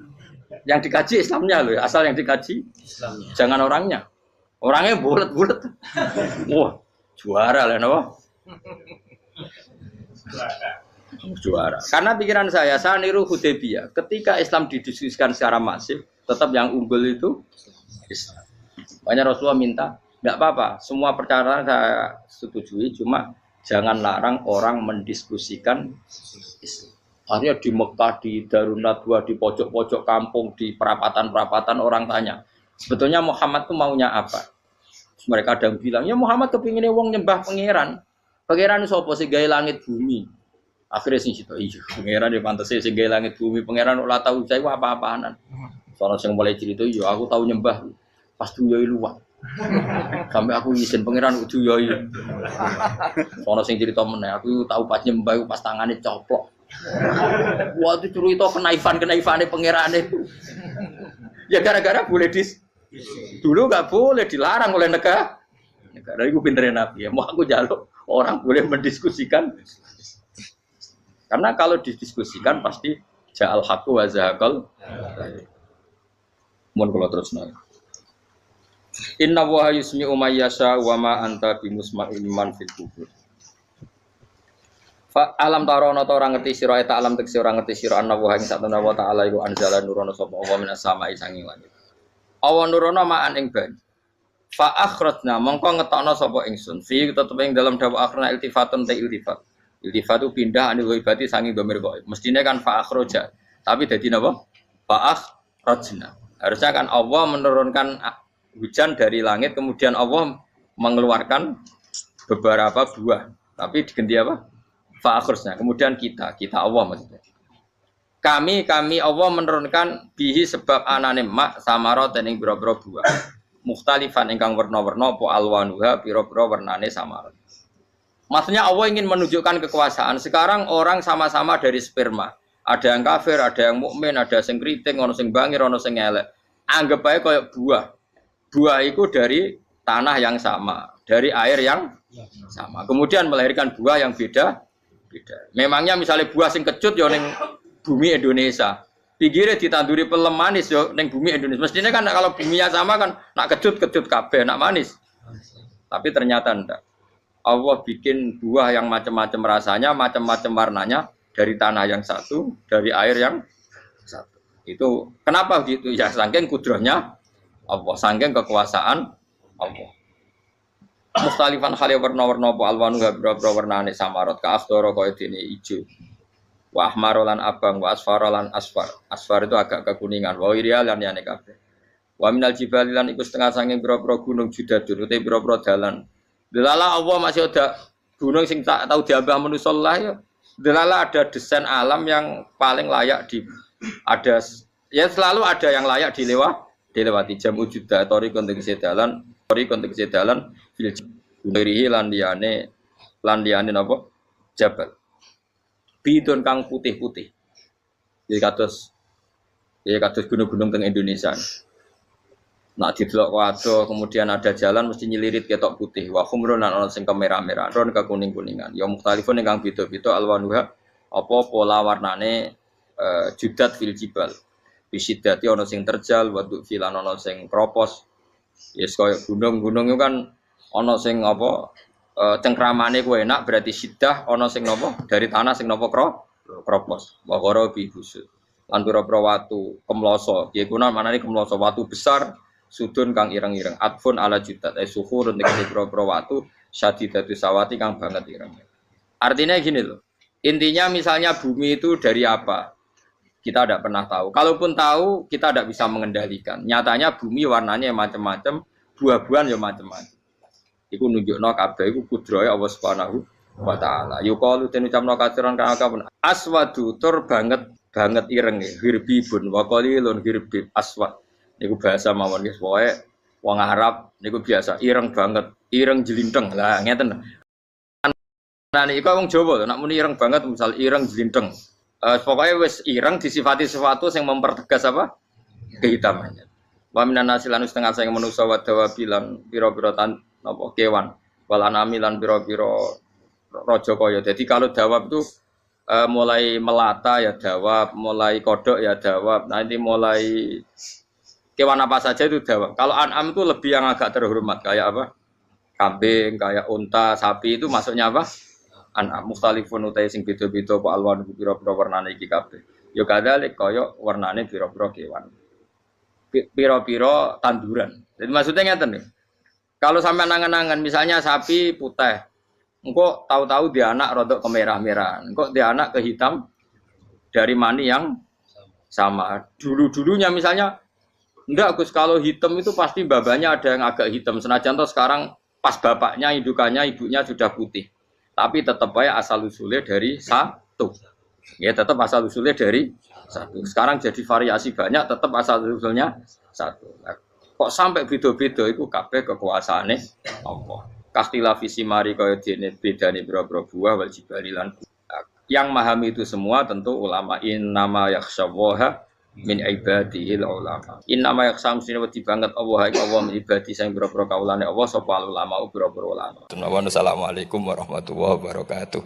Yang dikaji Islamnya loh, asal yang dikaji Islamnya. Jangan orangnya. Orangnya bulet-bulet. Wah, juara lah no. Juara. Karena pikiran saya niru Hudaybiyah. Ketika Islam didiskusikan secara masif, tetap yang unggul itu Islam. Makanya Rasulullah minta, enggak apa-apa, semua perkara saya setujui, cuma jangan larang orang mendiskusikan Islam. Akhirnya di Mekah, di Darun Nadwa, di pojok-pojok kampung, di perapatan-perapatan orang tanya, sebetulnya Muhammad itu maunya apa? Terus mereka ada yang bilang, ya Muhammad kepinginnya wong nyembah pangeran. Pangeran itu apa sih gaya langit bumi? Akhirnya sing situ, iya, pangeran di pantas sing gaya langit bumi, pangeran ora tahu saya apa-apaanan. Soalnya yang mulai cerita, iya aku tahu nyembah, pas tuyoi luwak. Sampai aku izin pangeran tuyoi. Soalnya yang cerita meneh, aku tahu pas nyembah, pas tangannya coplok. Wah itu cerita kenaifan-kenaifane pangerane. Ya gara-gara boleh dulu nggak boleh dilarang oleh negara. Negara itu pinterin Nabi ya. Mau aku jaluk orang boleh mendiskusikan. Karena kalau didiskusikan pasti ja'al haqqu wa zahaqal. Mohon kalau terus nanya. Inna wa yusmi'u may yasha wa ma anta bimusma'in man fil kubur. Fa alam tarono ta ora ngerti sira eta alam tekse ora ngerti sira ana wa ing satuna wa ta'ala iku anzala nurono sapa Allah minas sama'i sanging langit. Awan nurono ma'an ing banyu. Fa akhrajna mongko ngetokno sapa ingsun fi tetep ing dalam dawa akhrana iltifatun ta iltifat. Iltifatu pindah anil ghaibati sangi domir ghaib. Mestinya kan fa akhraja. Tapi dadi napa? Fa akhrajna. Harusnya kan Allah menurunkan hujan dari langit kemudian Allah mengeluarkan beberapa buah. Tapi diganti apa? Fa akhrajna. Kemudian kita Allah maksudnya. Kami Allah menurunkan bihi sebab anane mak samarat ing boro-boro buah. Mukhtalifan ingkang werna-werna apa alwanuha pira-pira wernane samarat. Maksudnya Allah ingin menunjukkan kekuasaan. Sekarang orang sama-sama dari sperma. Ada yang kafir, ada yang mukmin, ada yang kriting, ono sing bangir, ono sing elek. Anggap aja kayak buah. Buah itu dari tanah yang sama, dari air yang sama. Kemudian melahirkan buah yang beda. Memangnya misalnya buah sing kecut ya ning bumi Indonesia. Pinggirnya ditanduri pelem manis yo ning bumi Indonesia. Mestinya kan kalau buminya sama kan nak kecut kabeh, nak manis. Tapi ternyata enggak. Allah bikin buah yang macam-macam rasanya, macam-macam warnanya dari tanah yang satu, dari air yang satu. Itu kenapa gitu? Ya saking kudrahnya Allah, saking kekuasaan Allah. Mustalifan khali warna-warna apa alwanu habra warnane samarat ka akhdara kaya dene ijo. Wa ahmarolan abang wa asfarolan asfar. Asfar itu agak kekuningan, wa irial lan yane kabeh. Wa minal jibali lan iku setengah saking pira-pira gunung judadun utawa pira-pira dalan. Delala Allah masih ada gunung sing tak tahu diambah manusia lah ya. Delala ada desain alam yang paling layak ada ya selalu ada yang layak dilewati jam wujuda tori konteks dalan fil berihi lan liyane napa jabal bidon kang putih-putih. Jadi kados gunung-gunung teng Indonesia. Nak didelok waduh kemudian ada jalan mesti nyelirit ketok putih wa khumrun lan ana sing kemerah-merah ron ke kuning-kuningan ya mukhtalifun ingkang beda-beda alwanuha apa pola warnane judat fil jibal bisidati ana sing terjal wa filan ana sing kropos yes kaya gunung-gunung itu kan ana sing apa cengkramane ku enak berarti sidah ana sing napa dari tanah sing napa kropos wa qarabi busud lan pira-pira watu kemloso ya kuna manane kemloso watu besar sudun kang ireng-ireng atfun ala judat suhurun tegese pira-pira watu syadidatu sawati kang banget ireng. Artinya gini loh. Intinya misalnya bumi itu dari apa? Kita tidak pernah tahu. Kalaupun tahu, kita tidak bisa mengendalikan. Nyatanya bumi warnanya macam-macam, buah-buahan ya macam-macam. Iku nunjukno kabeh iku kudrahe Allah Subhanahu wa taala. Yuqalu den ucapno kasiran kang akeh aswadu tur banget ireng hirbibun wa qalilun hirbib aswad. Niku bahasa mawon guys, pokoke wong Arab niku biasa ireng banget, ireng jelinteng. Lah ngeten. Nah niku wong Jawa nek muni ireng banget misal ireng jelinteng. Pokoknya wis ireng disifati sesuatu yang mempertegas apa? Kehitamannya. Wa minan nasilan setengah sing manusa wa dawabilan pira-pira napa kewan. Wal anami lan pira-pira raja kaya. Jadi kalau dawab itu mulai melata ya dawab, mulai kodok ya dawab. Nanti mulai kewan apa saja itu dawab. Kalau an'am itu lebih yang agak terhormat kayak apa? Kambing, kayak unta, sapi itu masuknya apa? An'am mukhtalifun utai sing beda-beda apa alwan pira-pira warnane iki kabeh. Ya kadalik kaya warnane pira-pira kewan. Pira-pira tanduran. Jadi maksudnya ngeten nih. Kalau sampai angan-angan misalnya sapi putih, engko tahu-tahu dia anak rodok kemerah-merahan, engko dia anak ke hitam dari mani yang sama. Dulu-dulunya misalnya enggak Gus, kalau hitam itu pasti babanya ada yang agak hitam. Senajan toh sekarang pas bapaknya, indukannya, ibunya sudah putih. Tapi tetap aja asal usulnya dari satu. Ya tetap asal usulnya dari satu. Sekarang jadi variasi banyak, tetap asal usulnya satu. Nah, kok sampai beda-beda itu kabeh kekuasaane Allah. Kastila visi mari kaya dene bedane boro-boro buah wal jibali lan. Yang memahami itu semua tentu ulama innama yakhshawaha min ibadihil ulama. Innama yakhsam sine wedi banget Allah min ibadi sing boro-boro kaulane Allah sapa ulama boro-boro ulama. Assalamualaikum warahmatullahi wabarakatuh.